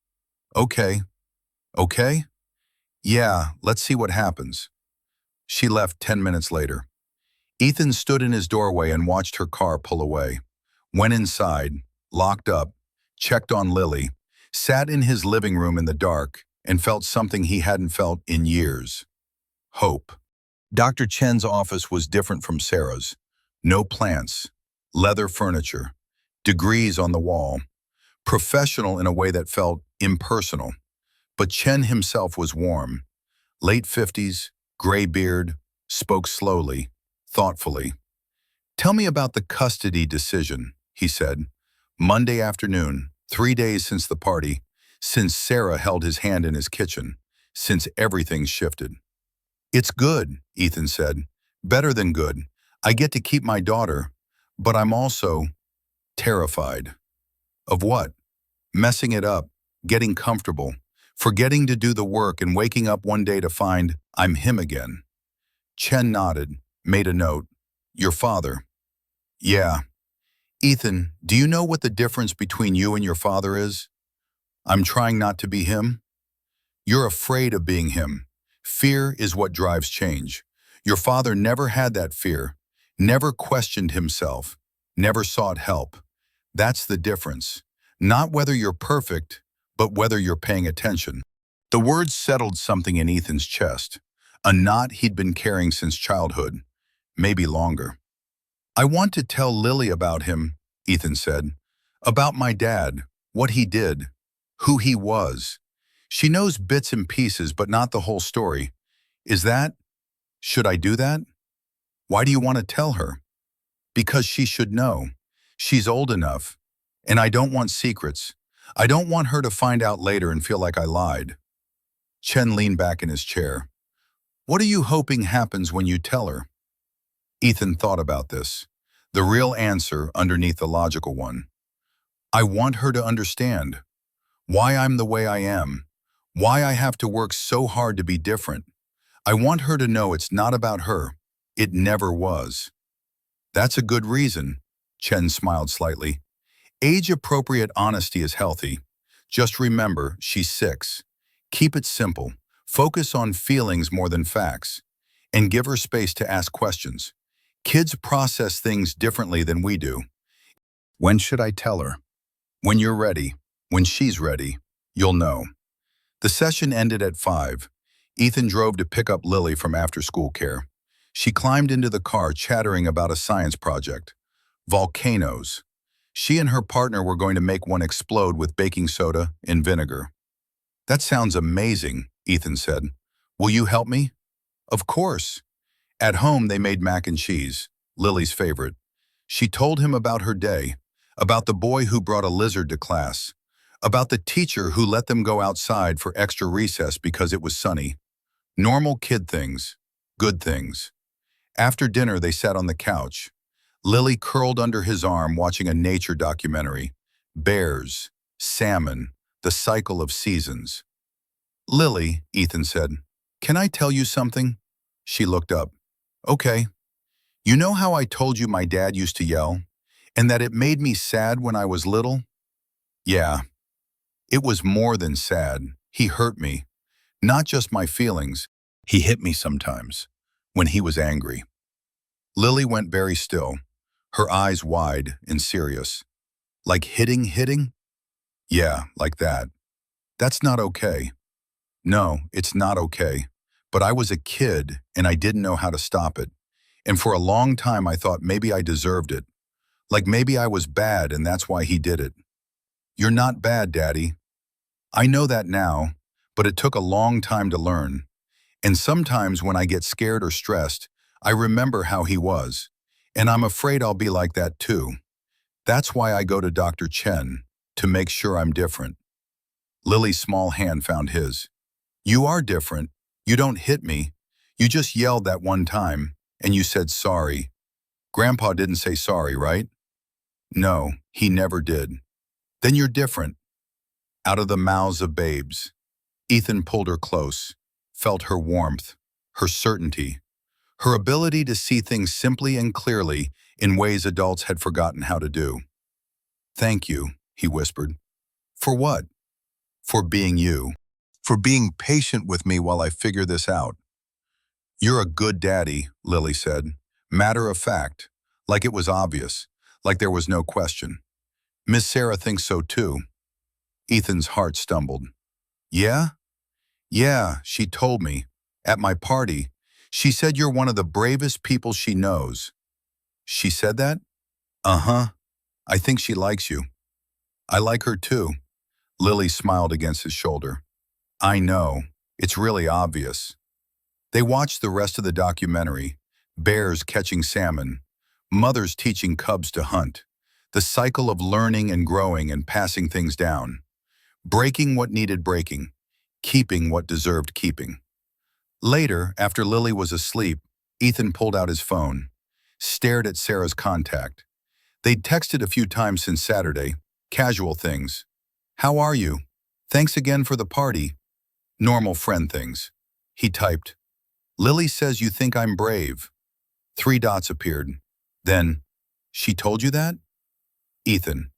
"Okay. Okay? Yeah, let's see what happens." She left 10 minutes later. Ethan stood in his doorway and watched her car pull away. Went inside, locked up, checked on Lily, sat in his living room in the dark, and felt something he hadn't felt in years. Hope. Dr. Chen's office was different from Sarah's. No plants, leather furniture, degrees on the wall, professional in a way that felt impersonal. But Chen himself was warm. Late 50s, gray beard, spoke slowly, thoughtfully. "Tell me about the custody decision," he said. "Monday afternoon, 3 days since the party, since Sarah held his hand in his kitchen, since everything shifted." "It's good," Ethan said. "Better than good. I get to keep my daughter, but I'm also terrified." "Of what?" "Messing it up, getting comfortable, forgetting to do the work and waking up one day to find I'm him again." Chen nodded, made a note. "Your father." "Yeah." "Ethan, do you know what the difference between you and your father is?" "I'm trying not to be him." "You're afraid of being him. Fear is what drives change. Your father never had that fear, never questioned himself, never sought help. That's the difference. Not whether you're perfect, but whether you're paying attention." The words settled something in Ethan's chest, a knot he'd been carrying since childhood, maybe longer. "I want to tell Lily about him," Ethan said. "About my dad, what he did, who he was. She knows bits and pieces, but not the whole story. Should I do that?" "Why do you want to tell her?" "Because she should know. She's old enough. And I don't want secrets. I don't want her to find out later and feel like I lied." Chen leaned back in his chair. "What are you hoping happens when you tell her?" Ethan thought about this. The real answer underneath the logical one. "I want her to understand. Why I'm the way I am. Why I have to work so hard to be different. I want her to know it's not about her. It never was." "That's a good reason," Chen smiled slightly. "Age-appropriate honesty is healthy. Just remember, she's 6. Keep it simple. Focus on feelings more than facts. And give her space to ask questions. Kids process things differently than we do." "When should I tell her?" "When you're ready. When she's ready. You'll know." The session ended at 5. Ethan drove to pick up Lily from after-school care. She climbed into the car chattering about a science project. Volcanoes. She and her partner were going to make one explode with baking soda and vinegar. That sounds amazing, Ethan said. Will you help me? Of course. At home, they made mac and cheese, Lily's favorite. She told him about her day, about the boy who brought a lizard to class, about the teacher who let them go outside for extra recess because it was sunny. Normal kid things, good things. After dinner, they sat on the couch. Lily curled under his arm watching a nature documentary. Bears, salmon, the cycle of seasons. Lily, Ethan said, can I tell you something? She looked up. Okay. You know how I told you my dad used to yell? And that it made me sad when I was little? Yeah. It was more than sad. He hurt me. Not just my feelings. He hit me sometimes, when he was angry. Lily went very still, her eyes wide and serious. Like hitting? Yeah, like that. That's not okay. No, it's not okay. But I was a kid and I didn't know how to stop it. And for a long time I thought maybe I deserved it. Like maybe I was bad and that's why he did it. You're not bad, Daddy. I know that now, but it took a long time to learn. And sometimes when I get scared or stressed, I remember how he was. And I'm afraid I'll be like that too. That's why I go to Dr. Chen, to make sure I'm different. Lily's small hand found his. You are different. You don't hit me. You just yelled that one time, and you said sorry. Grandpa didn't say sorry, right? No, he never did. Then you're different. Out of the mouths of babes. Ethan pulled her close, felt her warmth, her certainty, her ability to see things simply and clearly in ways adults had forgotten how to do. Thank you, he whispered. For what? For being you. For being patient with me while I figure this out. You're a good daddy, Lily said. Matter of fact, like it was obvious, like there was no question. Miss Sarah thinks so too. Ethan's heart stumbled. Yeah? Yeah, she told me. At my party, she said you're one of the bravest people she knows. She said that? Uh-huh. I think she likes you. I like her too. Lily smiled against his shoulder. I know. It's really obvious. They watched the rest of the documentary. Bears catching salmon. Mothers teaching cubs to hunt. The cycle of learning and growing and passing things down. Breaking what needed breaking. Keeping what deserved keeping. Later, after Lily was asleep, Ethan pulled out his phone, stared at Sarah's contact. They'd texted a few times since Saturday, casual things. How are you? Thanks again for the party. Normal friend things. He typed, Lily says you think I'm brave. 3 dots appeared. Then, she told you that? Ethan,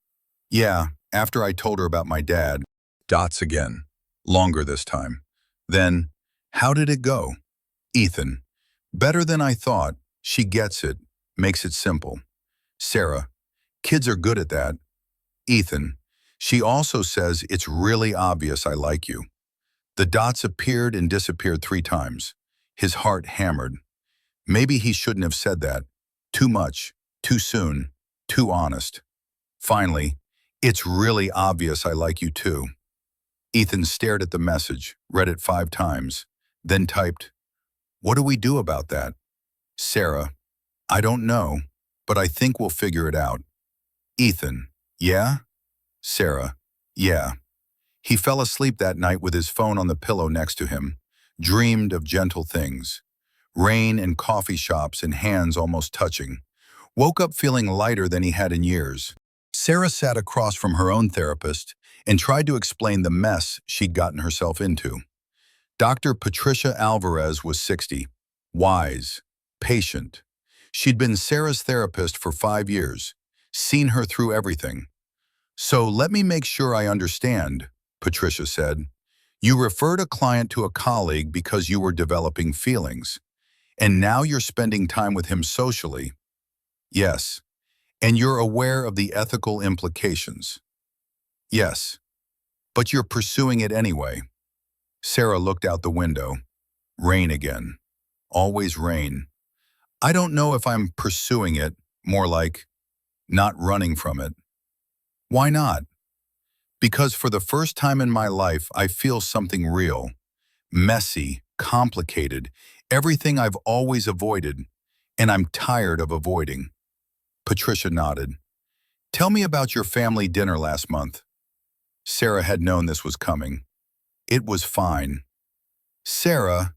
yeah, after I told her about my dad. Dots again. Longer this time. Then, how did it go? Ethan, better than I thought. She gets it, makes it simple. Sarah, kids are good at that. Ethan, she also says it's really obvious I like you. The dots appeared and disappeared 3 times. His heart hammered. Maybe he shouldn't have said that. Too much, too soon, too honest. Finally, it's really obvious I like you too. Ethan stared at the message, read it 5 times, then typed, what do we do about that? Sarah, I don't know, but I think we'll figure it out. Ethan, yeah? Sarah, yeah. He fell asleep that night with his phone on the pillow next to him, dreamed of gentle things. Rain and coffee shops and hands almost touching. Woke up feeling lighter than he had in years. Sarah sat across from her own therapist and tried to explain the mess she'd gotten herself into. Dr. Patricia Alvarez was 60, wise, patient. She'd been Sarah's therapist for 5 years, seen her through everything. So let me make sure I understand, Patricia said. You referred a client to a colleague because you were developing feelings, and now you're spending time with him socially. Yes, and you're aware of the ethical implications. Yes, but you're pursuing it anyway. Sarah looked out the window. Rain again. Always rain. I don't know if I'm pursuing it, more like not running from it. Why not? Because for the first time in my life, I feel something real, messy, complicated, everything I've always avoided, and I'm tired of avoiding. Patricia nodded. Tell me about your family dinner last month. Sarah had known this was coming. It was fine. Sarah,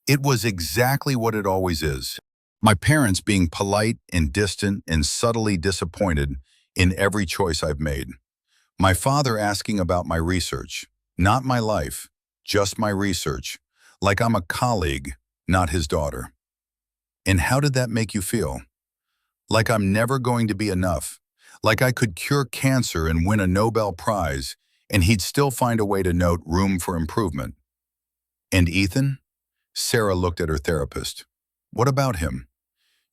it was exactly what it always is. My parents being polite and distant and subtly disappointed in every choice I've made. My father asking about my research, not my life, just my research, like I'm a colleague, not his daughter. And how did that make you feel? Like I'm never going to be enough, like I could cure cancer and win a Nobel Prize, and he'd still find a way to note room for improvement. And Ethan? Sarah looked at her therapist. What about him?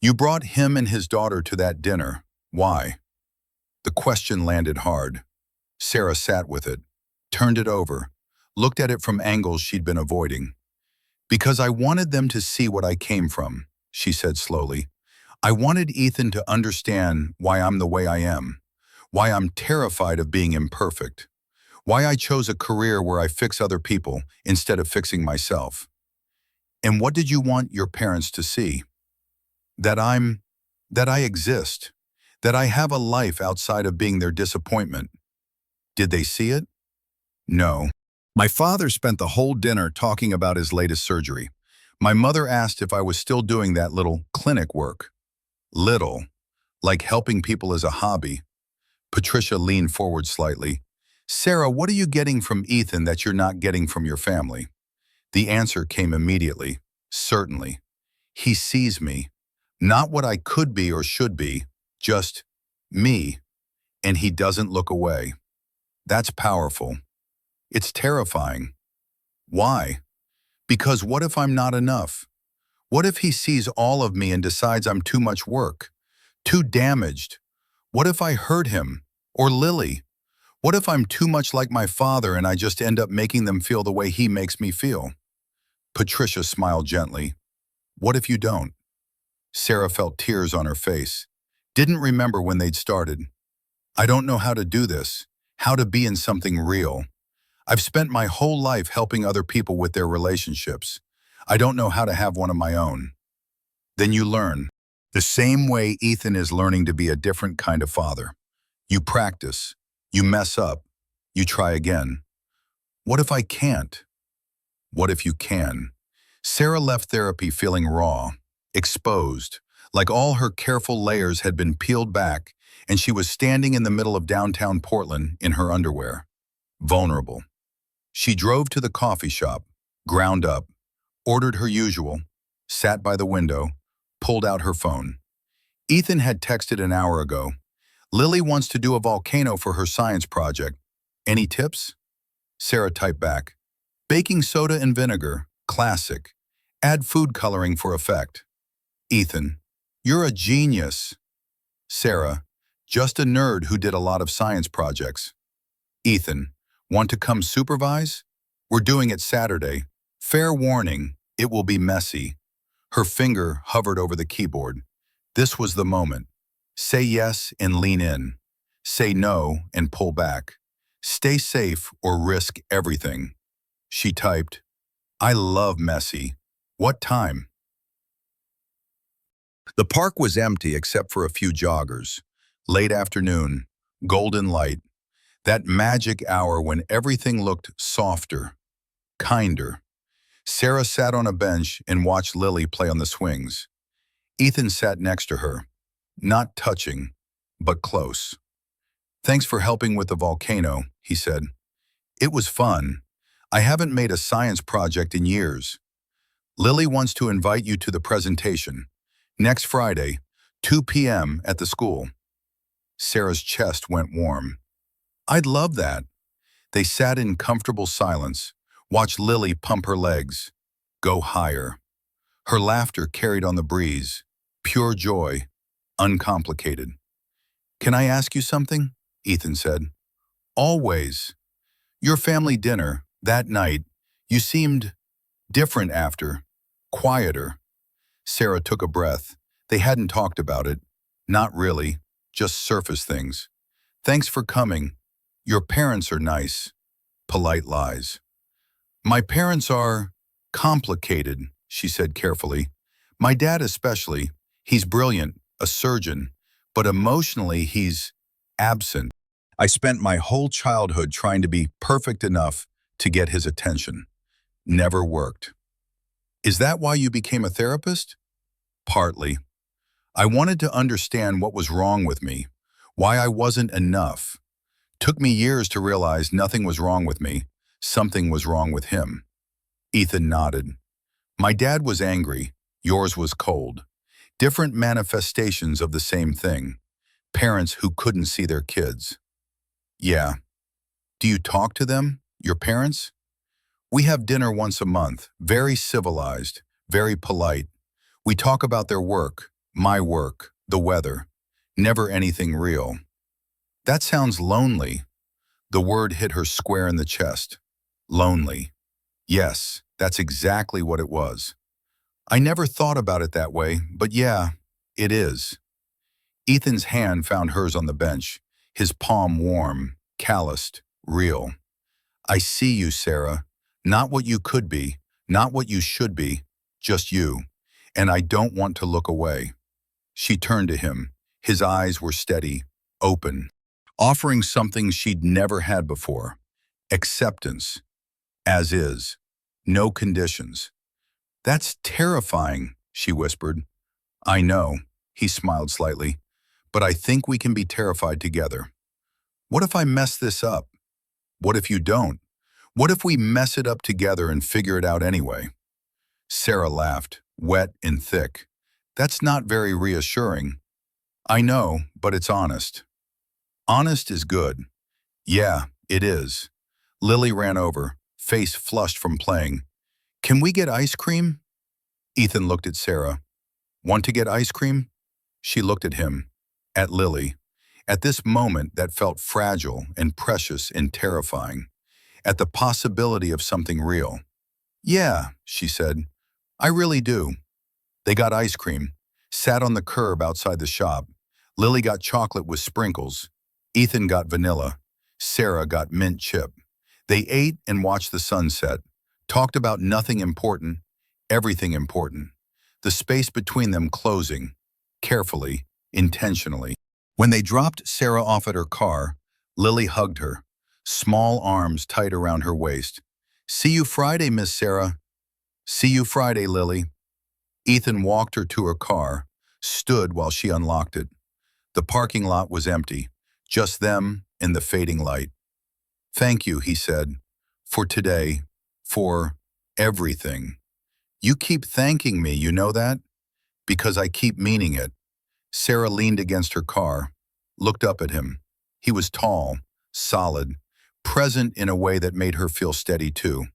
You brought him and his daughter to that dinner. Why? The question landed hard. Sarah sat with it, turned it over, looked at it from angles she'd been avoiding. Because I wanted them to see what I came from, she said slowly. I wanted Ethan to understand why I'm the way I am, why I'm terrified of being imperfect, why I chose a career where I fix other people instead of fixing myself. And what did you want your parents to see? That I exist, that I have a life outside of being their disappointment. Did they see it? No. My father spent the whole dinner talking about his latest surgery. My mother asked if I was still doing that little clinic work. Little, like helping people as a hobby. Patricia leaned forward slightly. Sarah, what are you getting from Ethan that you're not getting from your family? The answer came immediately. Certainly. He sees me. Not what I could be or should be, just me. And he doesn't look away. That's powerful. It's terrifying. Why? Because what if I'm not enough? What if he sees all of me and decides I'm too much work, too damaged? What if I hurt him? Or Lily? What if I'm too much like my father and I just end up making them feel the way he makes me feel? Patricia smiled gently. What if you don't? Sarah felt tears on her face. Didn't remember when they'd started. I don't know how to do this, how to be in something real. I've spent my whole life helping other people with their relationships. I don't know how to have one of my own. Then you learn. The same way Ethan is learning to be a different kind of father. You practice. You mess up. You try again. What if I can't? What if you can? Sarah left therapy feeling raw, exposed, like all her careful layers had been peeled back, and she was standing in the middle of downtown Portland in her underwear. Vulnerable. She drove to the coffee shop, ground up, ordered her usual, sat by the window, pulled out her phone. Ethan had texted an hour ago. Lily wants to do a volcano for her science project. Any tips? Sarah typed back. Baking soda and vinegar, classic. Add food coloring for effect. Ethan, you're a genius. Sarah, just a nerd who did a lot of science projects. Ethan, want to come supervise? We're doing it Saturday. Fair warning, it will be messy. Her finger hovered over the keyboard. This was the moment. Say yes and lean in. Say no and pull back. Stay safe or risk everything. She typed, I love messy. What time? The park was empty except for a few joggers. Late afternoon, golden light. That magic hour when everything looked softer, kinder. Sarah sat on a bench and watched Lily play on the swings. Ethan sat next to her, not touching, but close. Thanks for helping with the volcano, he said. It was fun. I haven't made a science project in years. Lily wants to invite you to the presentation. Next Friday, 2 p.m. at the school. Sarah's chest went warm. I'd love that. They sat in comfortable silence, watched Lily pump her legs, go higher. Her laughter carried on the breeze, pure joy, uncomplicated. Can I ask you something? Ethan said. Always. Your family dinner, that night, you seemed different after, quieter. Sarah took a breath. They hadn't talked about it. Not really, just surface things. Thanks for coming. Your parents are nice. Polite lies. My parents are complicated, she said carefully. My dad especially. He's brilliant, a surgeon, but emotionally he's absent. I spent my whole childhood trying to be perfect enough to get his attention. Never worked. Is that why you became a therapist? Partly. I wanted to understand what was wrong with me, why I wasn't enough. Took me years to realize nothing was wrong with me, something was wrong with him. Ethan nodded. My dad was angry, yours was cold. Different manifestations of the same thing. Parents who couldn't see their kids. Yeah. Do you talk to them, your parents? We have dinner once a month, very civilized, very polite. We talk about their work, my work, the weather. Never anything real. That sounds lonely. The word hit her square in the chest. Lonely. Yes, that's exactly what it was. I never thought about it that way, but yeah, it is. Ethan's hand found hers on the bench, his palm warm, calloused, real. I see you, Sarah. Not what you could be, not what you should be, just you. And I don't want to look away. She turned to him. His eyes were steady, open, offering something she'd never had before. Acceptance. As is. No conditions. That's terrifying, she whispered. I know, he smiled slightly, but I think we can be terrified together. What if I mess this up? What if you don't? What if we mess it up together and figure it out anyway? Sarah laughed, wet and thick. That's not very reassuring. I know, but it's honest. Honest is good. Yeah, it is. Lily ran over, face flushed from playing. Can we get ice cream? Ethan looked at Sarah. Want to get ice cream? She looked at him, at Lily, at this moment that felt fragile and precious and terrifying, at the possibility of something real. Yeah, she said, I really do. They got ice cream, sat on the curb outside the shop. Lily got chocolate with sprinkles. Ethan got vanilla. Sarah got mint chip. They ate and watched the sunset, talked about nothing important, everything important. The space between them closing, carefully, intentionally. When they dropped Sarah off at her car, Lily hugged her, small arms tight around her waist. See you Friday, Miss Sarah. See you Friday, Lily. Ethan walked her to her car, stood while she unlocked it. The parking lot was empty, just them and the fading light. Thank you, he said, for today, for everything. You keep thanking me, you know that? Because I keep meaning it. Sarah leaned against her car, looked up at him. He was tall, solid, present in a way that made her feel steady too.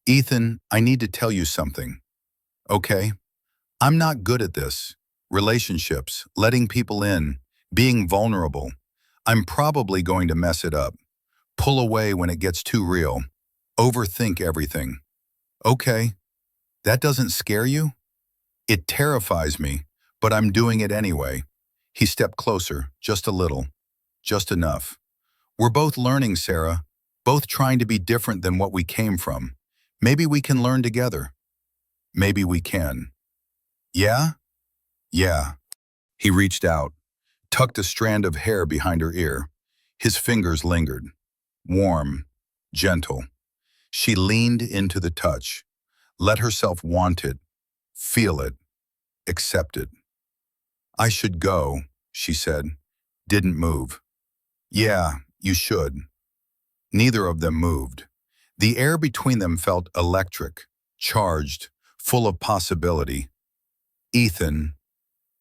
Ethan, I need to tell you something. Okay? I'm not good at this. Relationships, letting people in, being vulnerable. I'm probably going to mess it up. Pull away when it gets too real. Overthink everything. Okay. That doesn't scare you? It terrifies me, but I'm doing it anyway. He stepped closer, just a little, just enough. We're both learning, Sarah, both trying to be different than what we came from. Maybe we can learn together. Maybe we can. Yeah? Yeah. He reached out, tucked a strand of hair behind her ear. His fingers lingered. Warm, gentle. She leaned into the touch, let herself want it, feel it, accept it. I should go, she said, didn't move. Yeah, you should. Neither of them moved. The air between them felt electric, charged, full of possibility. Ethan,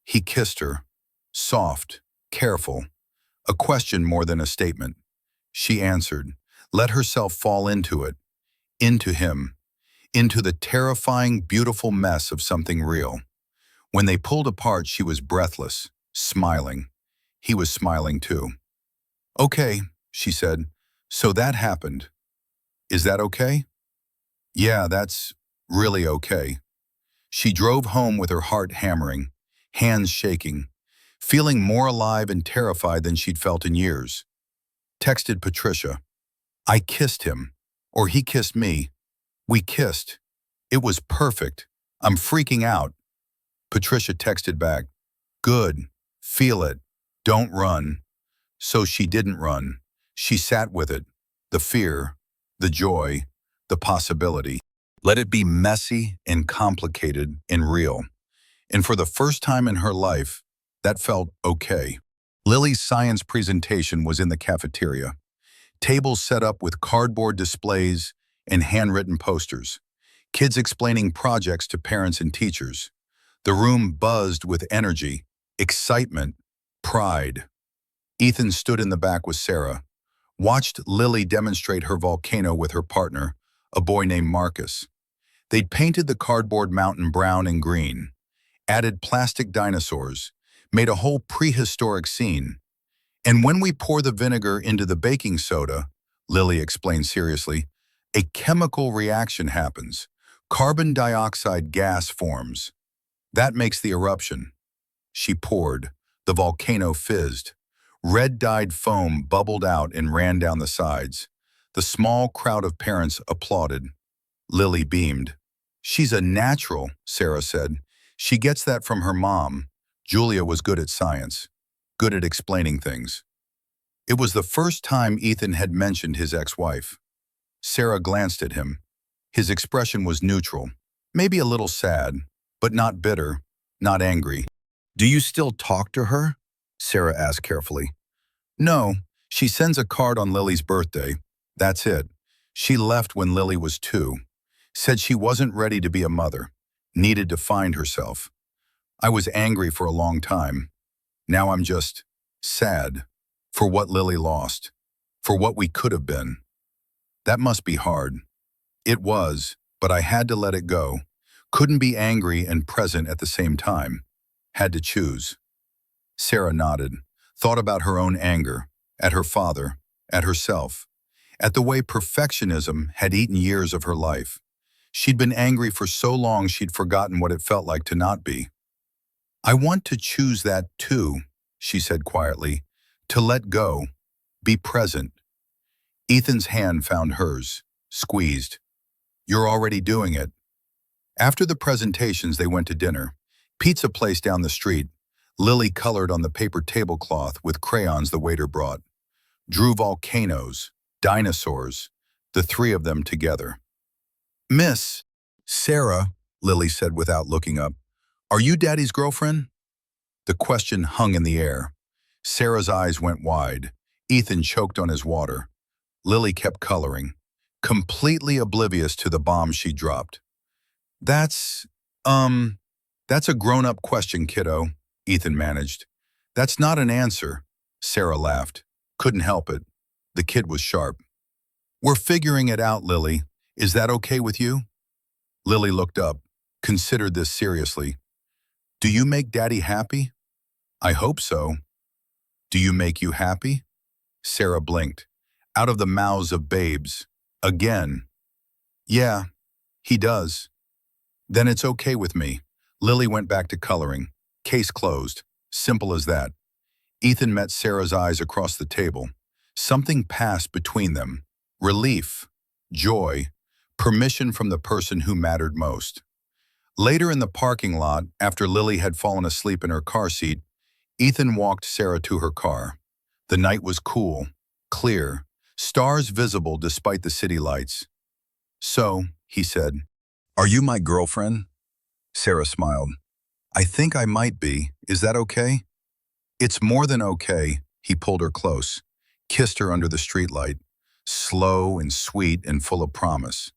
he kissed her, soft, careful, a question more than a statement. She answered, let herself fall into it, into him, into the terrifying, beautiful mess of something real. When they pulled apart, she was breathless, smiling. He was smiling too. Okay, she said, so that happened. Is that okay? Yeah, that's really okay. She drove home with her heart hammering. hands shaking, feeling more alive and terrified than she'd felt in years. Texted Patricia, "I kissed him, or he kissed me. We kissed. It was perfect. I'm freaking out." Patricia texted back, "Good. Feel it. Don't run." So she didn't run. She sat with it. The fear, the joy, the possibility. Let it be messy and complicated and real. And for the first time in her life, that felt okay. Lily's science presentation was in the cafeteria. Tables set up with cardboard displays and handwritten posters. Kids explaining projects to parents and teachers. The room buzzed with energy, excitement, pride. Ethan stood in the back with Sarah, watched Lily demonstrate her volcano with her partner, a boy named Marcus. They'd painted the cardboard mountain brown and green, added plastic dinosaurs, made a whole prehistoric scene. "And when we pour the vinegar into the baking soda," Lily explained seriously, "a chemical reaction happens. Carbon dioxide gas forms. That makes the eruption." She poured. The volcano fizzed. Red-dyed foam bubbled out and ran down the sides. The small crowd of parents applauded. Lily beamed. "She's a natural," Sarah said. "She gets that from her mom. Julia was good at science, good at explaining things." It was the first time Ethan had mentioned his ex-wife. Sarah glanced at him. His expression was neutral, maybe a little sad, but not bitter, not angry. "Do you still talk to her?" Sarah asked carefully. "No, she sends a card on Lily's birthday. That's it. She left when Lily was 2. Said she wasn't ready to be a mother, needed to find herself. I was angry for a long time. Now I'm just sad for what Lily lost, for what we could have been. That must be hard." It was, but I had to let it go. Couldn't be angry and present at the same time. Had to choose. Sarah nodded, thought about her own anger, at her father, at herself, at the way perfectionism had eaten years of her life. She'd been angry for so long she'd forgotten what it felt like to not be. "I want to choose that too," she said quietly, "to let go, be present." Ethan's hand found hers, squeezed. "You're already doing it." After the presentations, they went to dinner. Pizza place down the street. Lily colored on the paper tablecloth with crayons the waiter brought. Drew volcanoes, dinosaurs, the 3 of them together. "Miss Sarah," Lily said without looking up, "are you Daddy's girlfriend?" The question hung in the air. Sarah's eyes went wide. Ethan choked on his water. Lily kept coloring, completely oblivious to the bomb she dropped. That's, that's a grown-up question, kiddo," Ethan managed. "That's not an answer." Sarah laughed. Couldn't help it. The kid was sharp. "We're figuring it out, Lily. Is that okay with you?" Lily looked up, considered this seriously. "Do you make Daddy happy?" "I hope so." "Do you make you happy?" Sarah blinked. Out of the mouths of babes. Again. "Yeah, he does." "Then it's okay with me." Lily went back to coloring. Case closed. Simple as that. Ethan met Sarah's eyes across the table. Something passed between them. Relief, joy, permission from the person who mattered most. Later in the parking lot, after Lily had fallen asleep in her car seat, Ethan walked Sarah to her car. The night was cool, clear, stars visible despite the city lights. "So," he said, "are you my girlfriend?" Sarah smiled. "I think I might be. Is that okay?" "It's more than okay." He pulled her close, kissed her under the streetlight, slow and sweet and full of promise.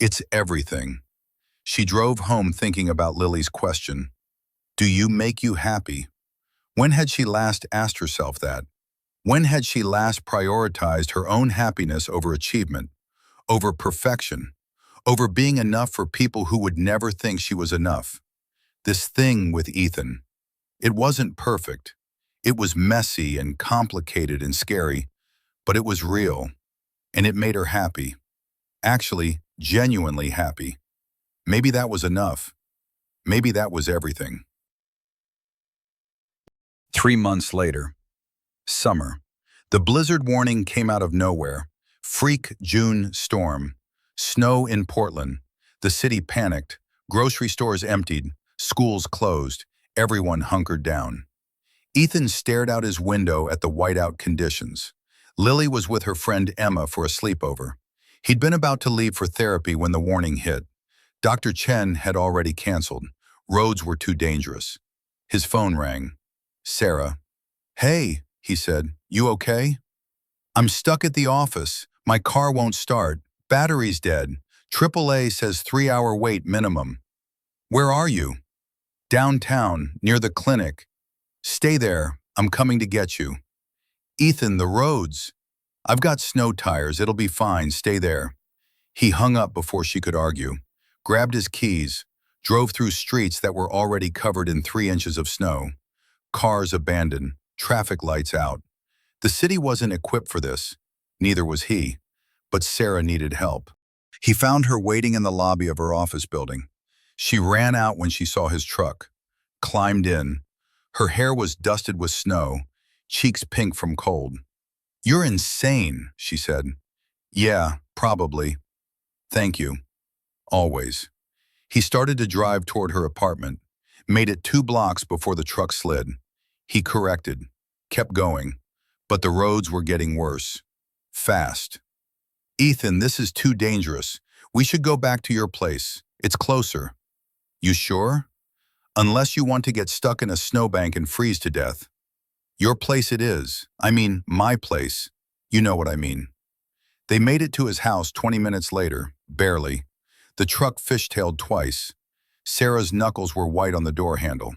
"It's everything." She drove home thinking about Lily's question. Do you make you happy? When had she last asked herself that? When had she last prioritized her own happiness over achievement, over perfection, over being enough for people who would never think she was enough? This thing with Ethan, it wasn't perfect. It was messy and complicated and scary, but it was real, and it made her happy. Actually, genuinely happy. Maybe that was enough. Maybe that was everything. 3 months later, summer. The blizzard warning came out of nowhere. Freak June storm. Snow in Portland. The city panicked. Grocery stores emptied. Schools closed. Everyone hunkered down. Ethan stared out his window at the whiteout conditions. Lily was with her friend Emma for a sleepover. He'd been about to leave for therapy when the warning hit. Dr. Chen had already canceled. Roads were too dangerous. His phone rang. Sarah. "Hey," he said, "you okay?" "I'm stuck at the office. My car won't start. Battery's dead. AAA says 3-hour wait minimum." "Where are you?" "Downtown, near the clinic." "Stay there. I'm coming to get you." "Ethan, the roads." "I've got snow tires. It'll be fine. Stay there." He hung up before she could argue, grabbed his keys, drove through streets that were already covered in 3 inches of snow. Cars abandoned, traffic lights out. The city wasn't equipped for this. Neither was he. But Sarah needed help. He found her waiting in the lobby of her office building. She ran out when she saw his truck, climbed in. Her hair was dusted with snow, cheeks pink from cold. "You're insane," she said. "Yeah, probably. Thank you. Always." He started to drive toward her apartment, made it 2 blocks before the truck slid. He corrected, kept going, but the roads were getting worse. Fast. "Ethan, this is too dangerous. We should go back to your place. It's closer." "You sure?" "Unless you want to get stuck in a snowbank and freeze to death." "Your place it is. I mean, my place. You know what I mean." They made it to his house 20 minutes later, barely. The truck fishtailed twice. Sarah's knuckles were white on the door handle.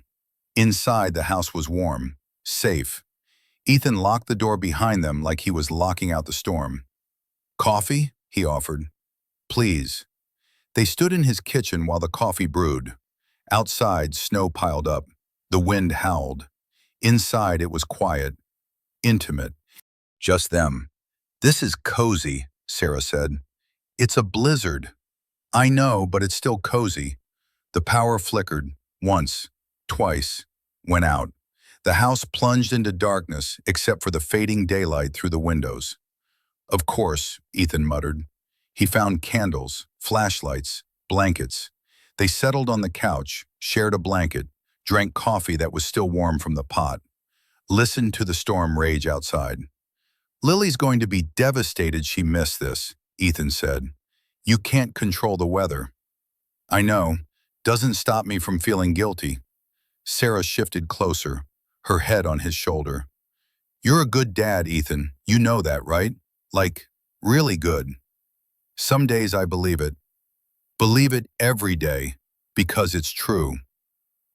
Inside, the house was warm, safe. Ethan locked the door behind them like he was locking out the storm. "Coffee?" he offered. "Please." They stood in his kitchen while the coffee brewed. Outside, snow piled up. The wind howled. Inside, it was quiet, intimate. Just them. "This is cozy," Sarah said. "It's a blizzard." "I know, but it's still cozy." The power flickered, once, twice, went out. The house plunged into darkness except for the fading daylight through the windows. "Of course," Ethan muttered. He found candles, flashlights, blankets. They settled on the couch, shared a blanket, drank coffee that was still warm from the pot. Listened to the storm rage outside. "Lily's going to be devastated she missed this," Ethan said. "You can't control the weather." "I know. Doesn't stop me from feeling guilty." Sarah shifted closer, her head on his shoulder. "You're a good dad, Ethan. You know that, right? Like, really good." "Some days I believe it. Believe it every day, because it's true."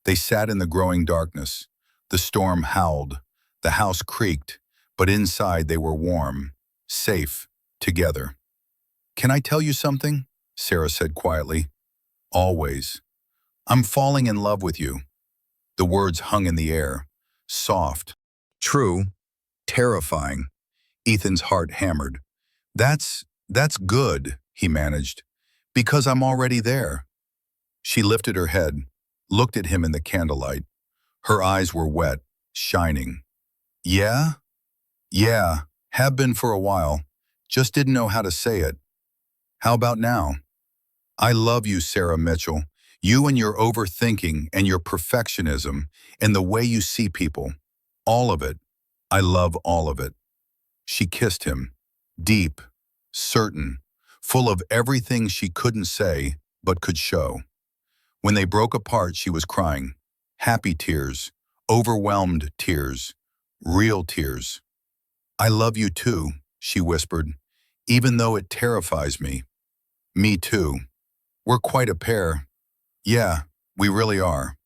They sat in the growing darkness. The storm howled. The house creaked, but inside they were warm, safe, together. "Can I tell you something?" Sarah said quietly. "Always. I'm falling in love with you." The words hung in the air, soft. True, terrifying. Ethan's heart hammered. That's good," he managed, "because I'm already there." She lifted her head, looked at him in the candlelight. Her eyes were wet, shining. "Yeah? Yeah, have been for a while. Just didn't know how to say it. How about now?" "I love you, Sarah Mitchell. You and your overthinking and your perfectionism and the way you see people. All of it. I love all of it." She kissed him, deep, certain, full of everything she couldn't say but could show. When they broke apart, she was crying. Happy tears, overwhelmed tears, real tears. "I love you too," she whispered, "even though it terrifies me." "Me too. We're quite a pair." "Yeah, we really are."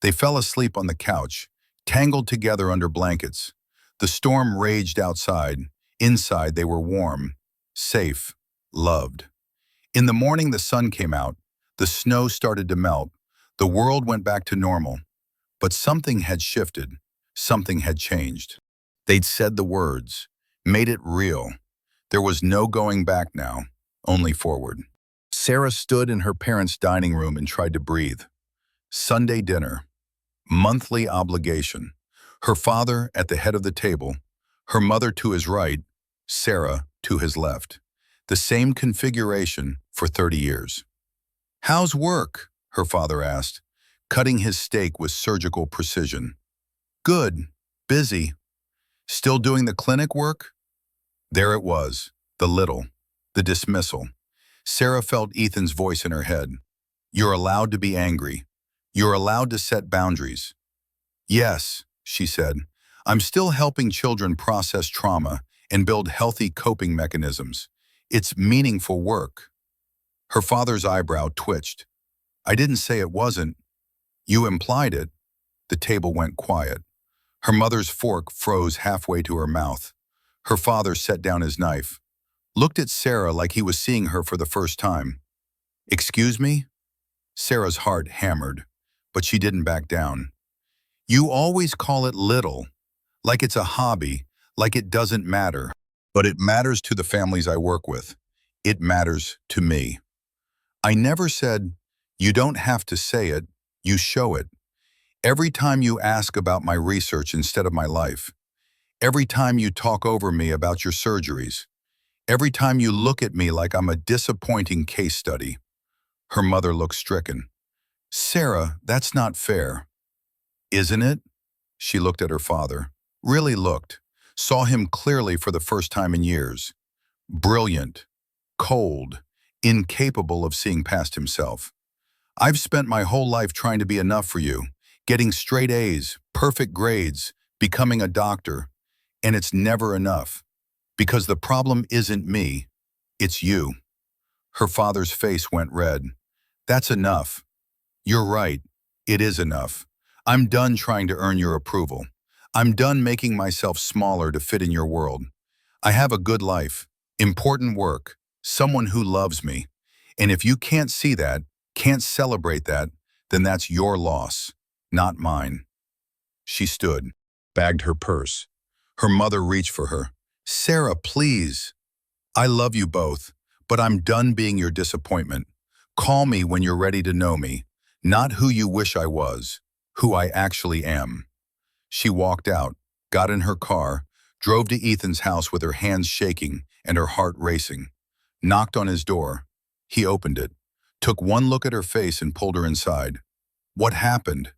They fell asleep on the couch, tangled together under blankets. The storm raged outside. Inside they were warm, safe, loved. In the morning the sun came out. The snow started to melt. The world went back to normal. But something had shifted. Something had changed. They'd said the words, made it real. There was no going back now, only forward. Sarah stood in her parents' dining room and tried to breathe. Sunday dinner. Monthly obligation. Her father at the head of the table, her mother to his right, Sarah to his left. The same configuration for 30 years. "How's work?" her father asked, cutting his steak with surgical precision. "Good. Busy. Still doing the clinic work?" There it was, the dismissal. Sarah felt Ethan's voice in her head. "You're allowed to be angry. You're allowed to set boundaries." "Yes," she said, "I'm still helping children process trauma and build healthy coping mechanisms. It's meaningful work." Her father's eyebrow twitched. "I didn't say it wasn't. You implied it." The table went quiet. Her mother's fork froze halfway to her mouth. Her father set down his knife, looked at Sarah like he was seeing her for the first time. "Excuse me?" Sarah's heart hammered, but she didn't back down. "You always call it little, like it's a hobby, like it doesn't matter. But it matters to the families I work with. It matters to me." I never said, "You don't have to say it, you show it." Every time you ask about my research instead of my life, every time you talk over me about your surgeries, every time you look at me like I'm a disappointing case study. Her mother looked stricken. "Sarah, that's not fair." "Isn't it?" She looked at her father, really looked, saw him clearly for the first time in years. Brilliant, cold, incapable of seeing past himself. "I've spent my whole life trying to be enough for you, getting straight A's, perfect grades, becoming a doctor, and it's never enough. Because the problem isn't me, it's you." Her father's face went red. "That's enough. You're right. It is enough. I'm done trying to earn your approval. I'm done making myself smaller to fit in your world. I have a good life, important work, someone who loves me. And if you can't see that, can't celebrate that, then that's your loss, not mine." She stood, bagged her purse. Her mother reached for her. "Sarah, please. I love you both, but I'm done being your disappointment. Call me when you're ready to know me, not who you wish I was, who I actually am." She walked out, got in her car, drove to Ethan's house with her hands shaking and her heart racing. Knocked on his door. He opened it, took one look at her face and pulled her inside. "What happened?"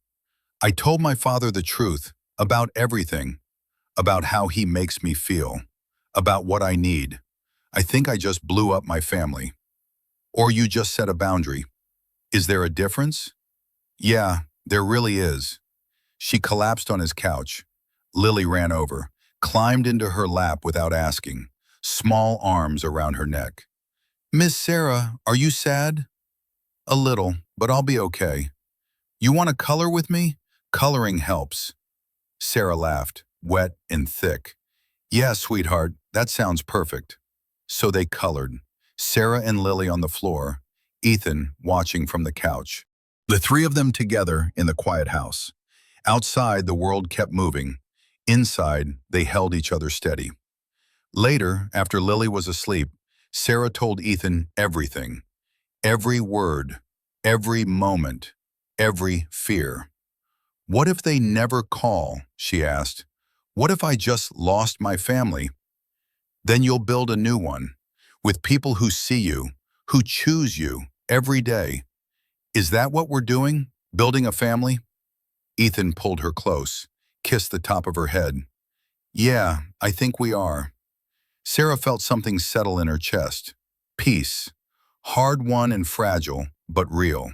"I told my father the truth, about everything, about how he makes me feel, about what I need. I think I just blew up my family." "Or you just set a boundary. Is there a difference?" "Yeah, there really is." She collapsed on his couch. Lily ran over, climbed into her lap without asking, small arms around her neck. "Miss Sarah, are you sad?" "A little, but I'll be okay." "You want to color with me? Coloring helps." Sarah laughed, wet and thick. "Yeah, sweetheart, that sounds perfect." So they colored, Sarah and Lily on the floor, Ethan watching from the couch. The three of them together in the quiet house. Outside, the world kept moving. Inside, they held each other steady. Later, after Lily was asleep, Sarah told Ethan everything. Every word, every moment, every fear. "What if they never call?" she asked. "What if I just lost my family?" "Then you'll build a new one, with people who see you, who choose you every day." "Is that what we're doing? Building a family?" Ethan pulled her close, kissed the top of her head. "Yeah, I think we are." Sarah felt something settle in her chest. Peace. Hard-won and fragile, but real.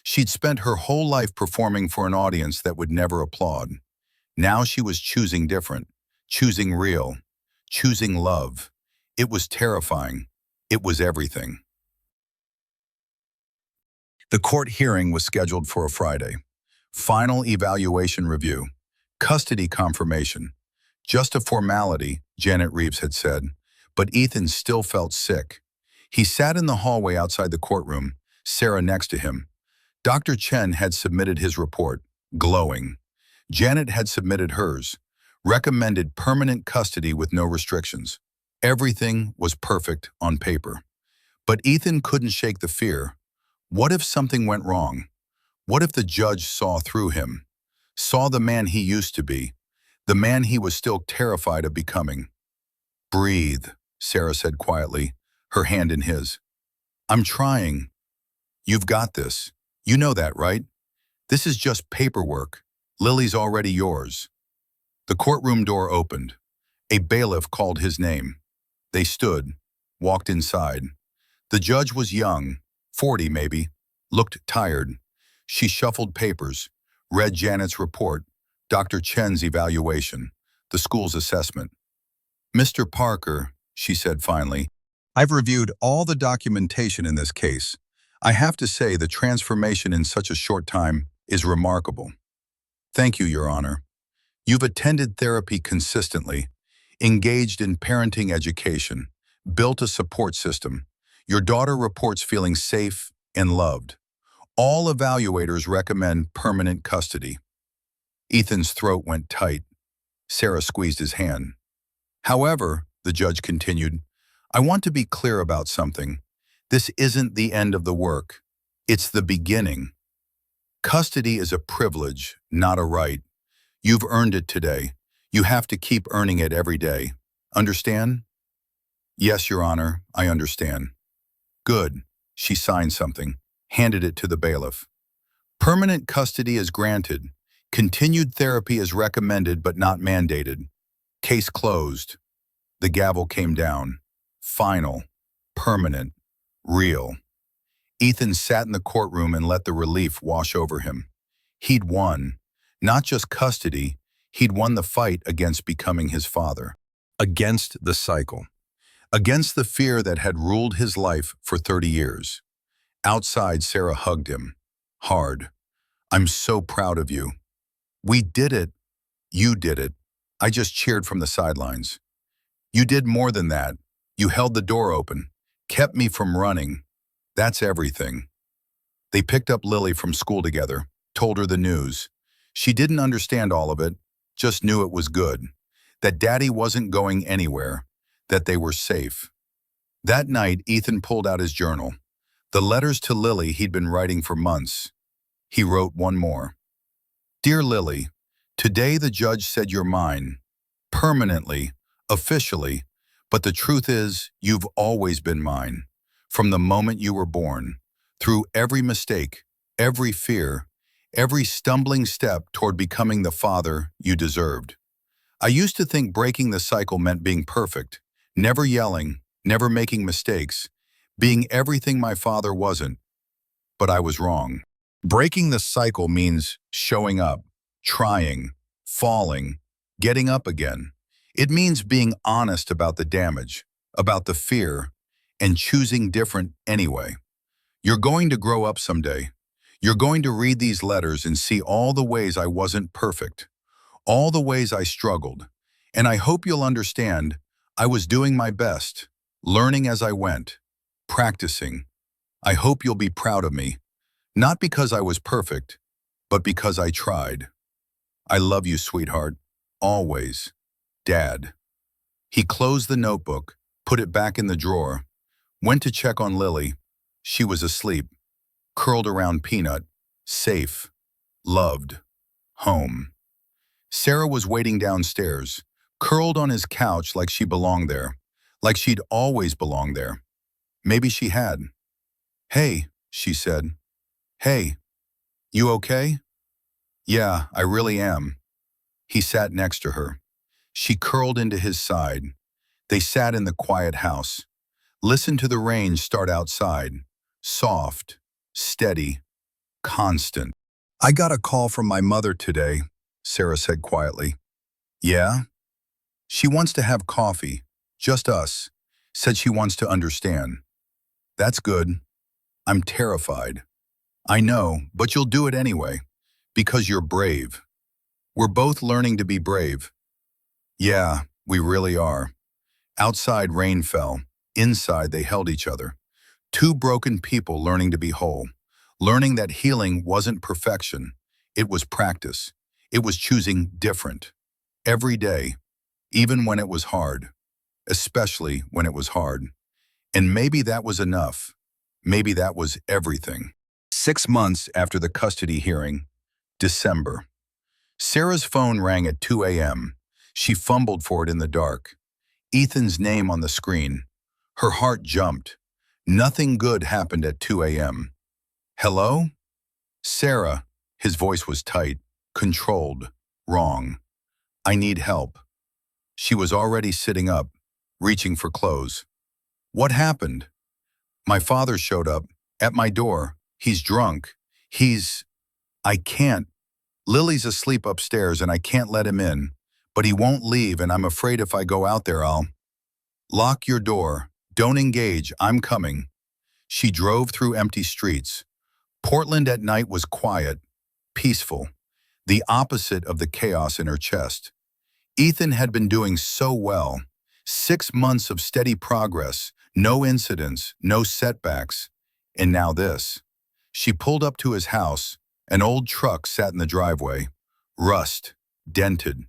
She'd spent her whole life performing for an audience that would never applaud. Now she was choosing different, choosing real, choosing love. It was terrifying. It was everything. The court hearing was scheduled for a Friday. Final evaluation review. Custody confirmation. Just a formality, Janet Reeves had said, but Ethan still felt sick. He sat in the hallway outside the courtroom, Sarah next to him. Dr. Chen had submitted his report, glowing. Janet had submitted hers, recommended permanent custody with no restrictions. Everything was perfect on paper. But Ethan couldn't shake the fear. What if something went wrong? What if the judge saw through him? Saw the man he used to be? the man he was still terrified of becoming. "Breathe," Sarah said quietly, her hand in his. "I'm trying. You've got this. You know that, right? This is just paperwork. Lily's already yours." The courtroom door opened. A bailiff called his name. They stood, walked inside. The judge was young, 40 maybe, looked tired. She shuffled papers, read Janet's report, Dr. Chen's evaluation, the school's assessment. "Mr. Parker," she said finally, "I've reviewed all the documentation in this case. I have to say the transformation in such a short time is remarkable. Thank you, Your Honor. You've attended therapy consistently, engaged in parenting education, built a support system. Your daughter reports feeling safe and loved. All evaluators recommend permanent custody." Ethan's throat went tight. Sarah squeezed his hand. "However," the judge continued, "I want to be clear about something. This isn't the end of the work. It's the beginning. Custody is a privilege, not a right. You've earned it today. You have to keep earning it every day. Understand?" "Yes, Your Honor, I understand." "Good." She signed something, handed it to the bailiff. "Permanent custody is granted. Continued therapy is recommended but not mandated. Case closed." The gavel came down. Final. Permanent. Real. Ethan sat in the courtroom and let the relief wash over him. He'd won. Not just custody, he'd won the fight against becoming his father. Against the cycle. Against the fear that had ruled his life for 30 years. Outside, Sarah hugged him. Hard. "I'm so proud of you." "We did it." "You did it." I just cheered from the sidelines. "You did more than that. You held the door open, kept me from running. That's everything." They picked up Lily from school together, told her the news. She didn't understand all of it, just knew it was good. That Daddy wasn't going anywhere, that they were safe. That night, Ethan pulled out his journal. The letters to Lily he'd been writing for months. He wrote one more. "Dear Lily, today the judge said you're mine. Permanently, officially, but the truth is, you've always been mine. From the moment you were born, through every mistake, every fear, every stumbling step toward becoming the father you deserved. I used to think breaking the cycle meant being perfect, never yelling, never making mistakes, being everything my father wasn't. But I was wrong. Breaking the cycle means showing up, trying, falling, getting up again. It means being honest about the damage, about the fear, and choosing different anyway. You're going to grow up someday. You're going to read these letters and see all the ways I wasn't perfect, all the ways I struggled. And I hope you'll understand I was doing my best, learning as I went, practicing. I hope you'll be proud of me, not because I was perfect, but because I tried. I love you, sweetheart. Always. Dad." He closed the notebook, put it back in the drawer, went to check on Lily. She was asleep, curled around Peanut, safe, loved, home. Sarah was waiting downstairs, curled on his couch like she belonged there, like she'd always belonged there. Maybe she had. "Hey," she said. "Hey, you okay?" "Yeah, I really am." He sat next to her. She curled into his side. They sat in the quiet house. Listened to the rain start outside. Soft, steady, constant. "I got a call from my mother today," Sarah said quietly. "Yeah?" "She wants to have coffee. Just us. Said she wants to understand." "That's good." "I'm terrified." "I know, but you'll do it anyway. Because you're brave." "We're both learning to be brave." "Yeah, we really are." Outside, rain fell. Inside, they held each other. Two broken people learning to be whole. Learning that healing wasn't perfection. It was practice. It was choosing different. Every day, even when it was hard. Especially when it was hard. And maybe that was enough. Maybe that was everything. 6 months after the custody hearing, December. Sarah's phone rang at 2 a.m. She fumbled for it in the dark. Ethan's name on the screen. Her heart jumped. Nothing good happened at 2 a.m. Hello? Sarah. His voice was tight, controlled, wrong. I need help. She was already sitting up, reaching for clothes. What happened? My father showed up, at my door. He's drunk. I can't. Lily's asleep upstairs and I can't let him in. But he won't leave and I'm afraid if I go out there I'll. Lock your door. Don't engage. I'm coming. She drove through empty streets. Portland at night was quiet, peaceful, the opposite of the chaos in her chest. Ethan had been doing so well. 6 months of steady progress, no incidents, no setbacks. And now this. She pulled up to his house. An old truck sat in the driveway. Rust, dented.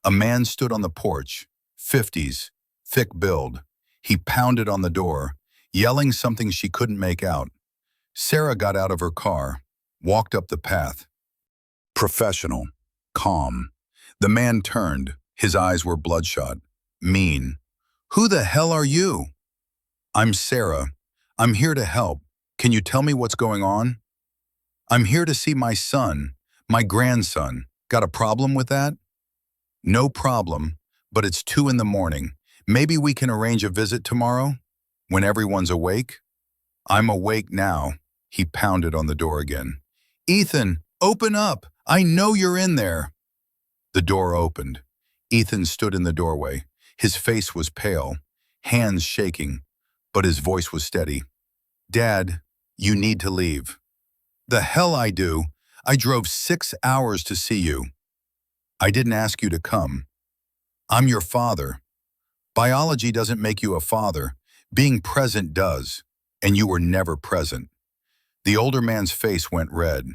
A man stood on the porch, 50s, thick build. He pounded on the door, yelling something she couldn't make out. Sarah got out of her car, walked up the path. Professional, calm. The man turned. His eyes were bloodshot, mean. Who the hell are you? I'm Sarah. I'm here to help. Can you tell me what's going on? I'm here to see my son, my grandson. Got a problem with that? No problem, but it's 2 in the morning. Maybe we can arrange a visit tomorrow? When everyone's awake? I'm awake now. He pounded on the door again. Ethan, open up! I know you're in there! The door opened. Ethan stood in the doorway. His face was pale, hands shaking, but his voice was steady. Dad, you need to leave. The hell I do. I drove 6 hours to see you. I didn't ask you to come. I'm your father. Biology doesn't make you a father. Being present does, and you were never present. The older man's face went red.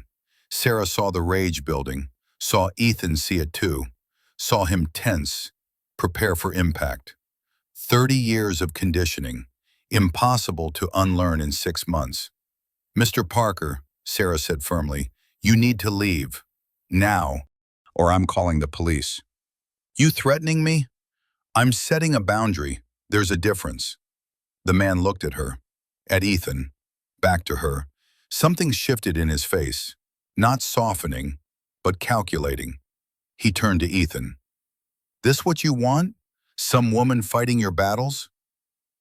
Sarah saw the rage building, saw Ethan see it too, saw him tense, prepare for impact. 30 years of conditioning, impossible to unlearn in 6 months. Mr. Parker, Sarah said firmly, you need to leave. Now, or I'm calling the police. You threatening me? I'm setting a boundary. There's a difference. The man looked at her, at Ethan, back to her. Something shifted in his face, not softening, but calculating. He turned to Ethan. This what you want? Some woman fighting your battles?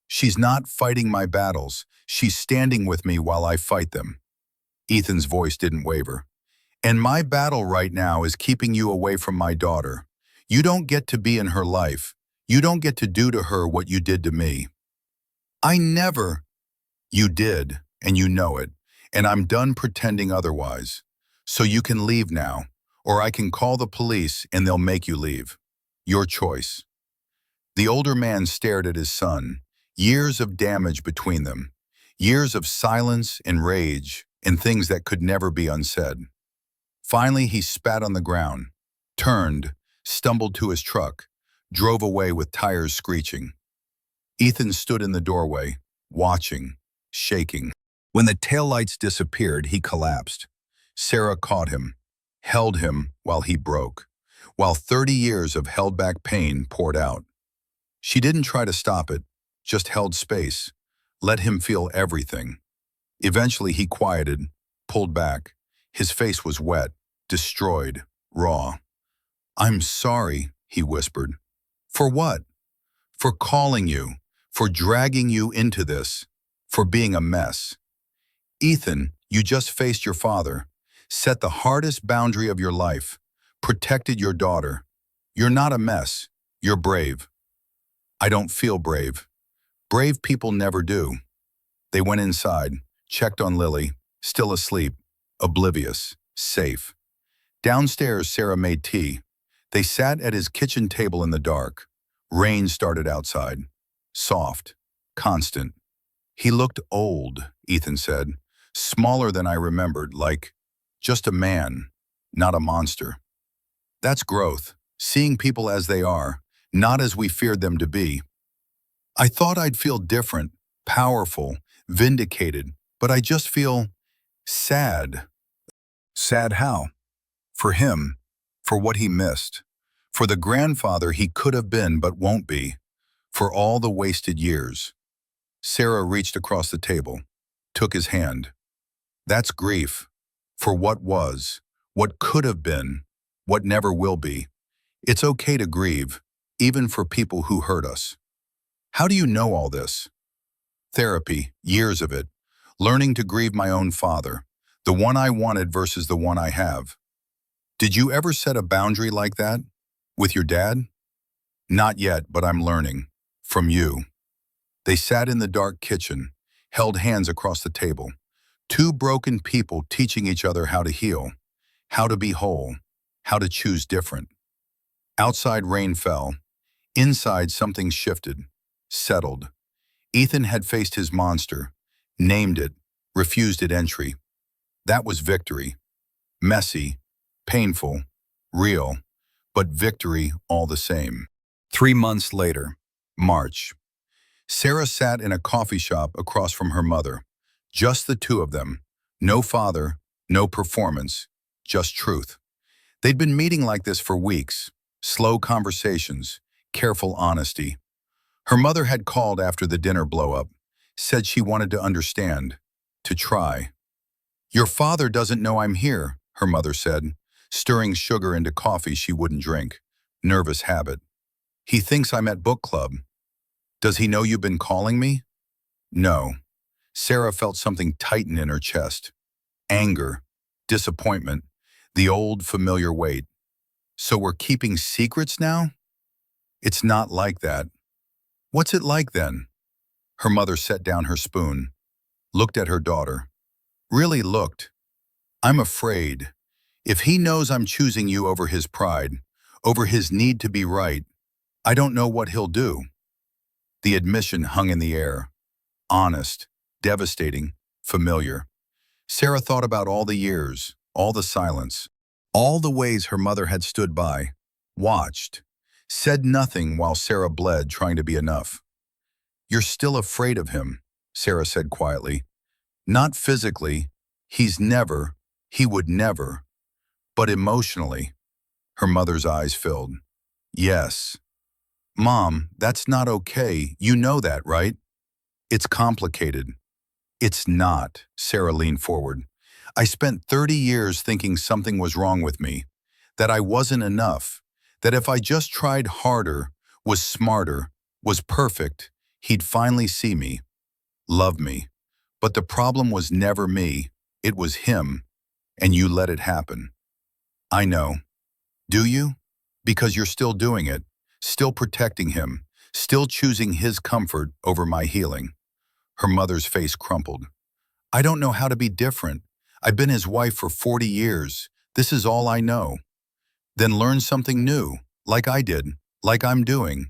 She's not fighting my battles. She's standing with me while I fight them. Ethan's voice didn't waver. And my battle right now is keeping you away from my daughter. You don't get to be in her life. You don't get to do to her what you did to me. I never. You did, and you know it, and I'm done pretending otherwise. So you can leave now, or I can call the police and they'll make you leave. Your choice. The older man stared at his son, years of damage between them, years of silence and rage and things that could never be unsaid. Finally, he spat on the ground, turned, stumbled to his truck, drove away with tires screeching. Ethan stood in the doorway, watching, shaking. When the taillights disappeared, he collapsed. Sarah caught him, held him while he broke, while 30 years of held-back pain poured out. She didn't try to stop it, just held space, let him feel everything. Eventually he quieted, pulled back. His face was wet, destroyed, raw. I'm sorry, he whispered. For what? For calling you, for dragging you into this, for being a mess. Ethan, you just faced your father, set the hardest boundary of your life, protected your daughter. You're not a mess. You're brave. I don't feel brave. Brave people never do. They went inside, checked on Lily, still asleep, oblivious, safe. Downstairs, Sarah made tea. They sat at his kitchen table in the dark. Rain started outside. Soft, constant. He looked old, Ethan said. Smaller than I remembered, like just a man, not a monster. That's growth, seeing people as they are, not as we feared them to be. I thought I'd feel different, powerful, vindicated, but I just feel sad. Sad how? For him, for what he missed, For the grandfather he could have been but won't be, for all the wasted years. Sarah reached across the table, took his hand. That's grief, for what was, what could have been, what never will be. It's okay to grieve, even for people who hurt us. How do you know all this? Therapy, years of it. Learning to grieve my own father, the one I wanted versus the one I have. Did you ever set a boundary like that? With your dad? Not yet, but I'm learning. From you. They sat in the dark kitchen, held hands across the table. Two broken people teaching each other how to heal, how to be whole, how to choose different. Outside rain fell. Inside something shifted, settled. Ethan had faced his monster, named it, refused it entry. That was victory. Messy, painful, real, but victory all the same. 3 months later, March. Sarah sat in a coffee shop across from her mother. Just the two of them. No father, no performance, just truth. They'd been meeting like this for weeks. Slow conversations, careful honesty. Her mother had called after the dinner blow-up, said she wanted to understand, to try. Your father doesn't know I'm here, her mother said, stirring sugar into coffee she wouldn't drink. Nervous habit. He thinks I'm at book club. Does he know you've been calling me? No. Sarah felt something tighten in her chest. Anger, disappointment, the old familiar weight. So we're keeping secrets now? It's not like that. What's it like then? Her mother set down her spoon, looked at her daughter. Really looked. I'm afraid. If he knows I'm choosing you over his pride, over his need to be right, I don't know what he'll do. The admission hung in the air. Honest, devastating, familiar. Sarah thought about all the years, all the silence, all the ways her mother had stood by, watched, said nothing while Sarah bled trying to be enough. You're still afraid of him, Sarah said quietly. Not physically, he would never, but emotionally. Her mother's eyes filled. Yes. Mom, that's not okay. You know that, right? It's complicated. It's not, Sarah leaned forward. I spent 30 years thinking something was wrong with me, that I wasn't enough, that if I just tried harder, was smarter, was perfect, he'd finally see me, love me. But the problem was never me, it was him, and you let it happen. I know. Do you? Because you're still doing it, still protecting him, still choosing his comfort over my healing. Her mother's face crumpled. I don't know how to be different. I've been his wife for 40 years. This is all I know. Then learn something new, like I did, like I'm doing,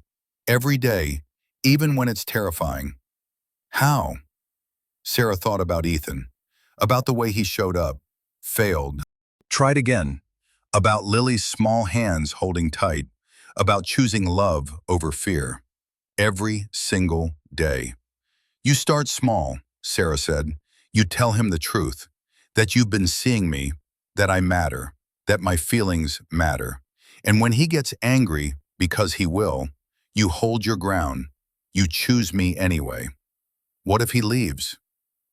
every day, even when it's terrifying. How? Sarah thought about Ethan, about the way he showed up, failed, tried again, about Lily's small hands holding tight, about choosing love over fear. Every single day. You start small, Sarah said. You tell him the truth, that you've been seeing me, that I matter, that my feelings matter. And when he gets angry, because he will, you hold your ground. You choose me anyway. What if he leaves?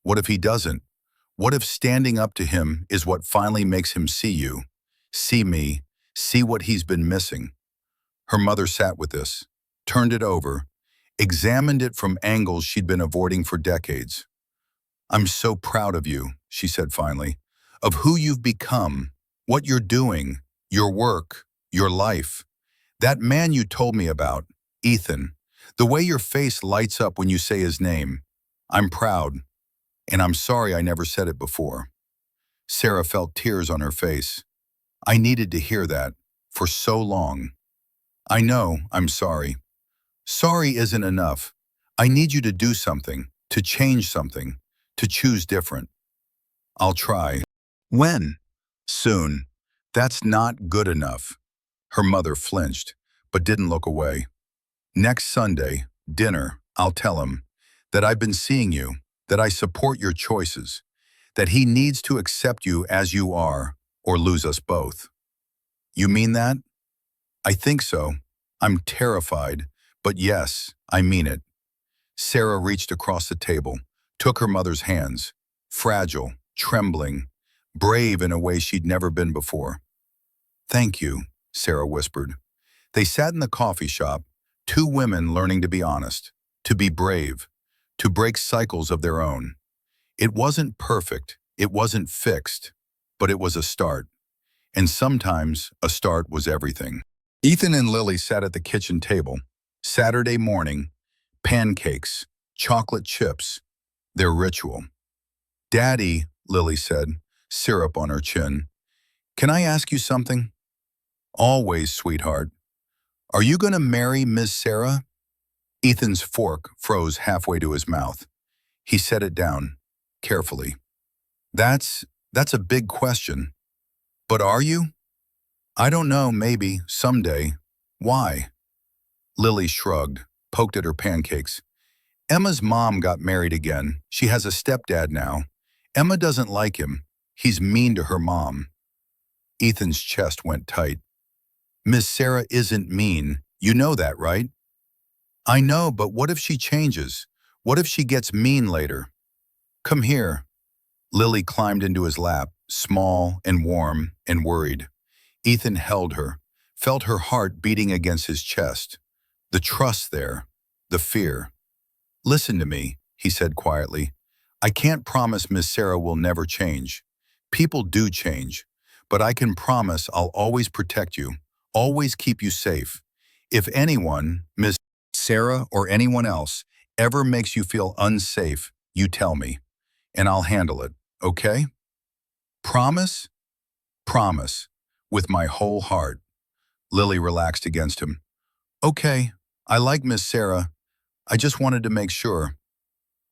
What if he doesn't? What if standing up to him is what finally makes him see you, see me, see what he's been missing? Her mother sat with this, turned it over, examined it from angles she'd been avoiding for decades. I'm so proud of you, she said finally, of who you've become, what you're doing, your work, your life. That man you told me about, Ethan, the way your face lights up when you say his name. I'm proud, and I'm sorry I never said it before. Sarah felt tears on her face. I needed to hear that, for so long. I know, I'm sorry. Sorry isn't enough. I need you to do something, to change something, to choose different. I'll try. When? Soon. That's not good enough. Her mother flinched, but didn't look away. Next Sunday, dinner, I'll tell him that I've been seeing you, that I support your choices, that he needs to accept you as you are, or lose us both. You mean that? I think so. I'm terrified, but yes, I mean it. Sarah reached across the table, took her mother's hands, fragile, trembling, brave in a way she'd never been before. Thank you, Sarah whispered. They sat in the coffee shop, two women learning to be honest, to be brave, to break cycles of their own. It wasn't perfect, it wasn't fixed, but it was a start. And sometimes a start was everything. Ethan and Lily sat at the kitchen table. Saturday morning, pancakes, chocolate chips, their ritual. Daddy, Lily said, syrup on her chin. Can I ask you something? Always, sweetheart. Are you going to marry Miss Sarah? Ethan's fork froze halfway to his mouth. He set it down, carefully. That's a big question. But are you? I don't know, maybe, someday. Why? Lily shrugged, poked at her pancakes. Emma's mom got married again. She has a stepdad now. Emma doesn't like him. He's mean to her mom. Ethan's chest went tight. Miss Sarah isn't mean. You know that, right? I know, but what if she changes? What if she gets mean later? Come here. Lily climbed into his lap, small and warm and worried. Ethan held her, felt her heart beating against his chest. The trust there, the fear. Listen to me, he said quietly. I can't promise Miss Sarah will never change. People do change, but I can promise I'll always protect you, always keep you safe. If anyone, Miss Sarah or anyone else, ever makes you feel unsafe, you tell me, and I'll handle it, okay? Promise? Promise, with my whole heart. Lily relaxed against him. Okay, I like Miss Sarah. I just wanted to make sure.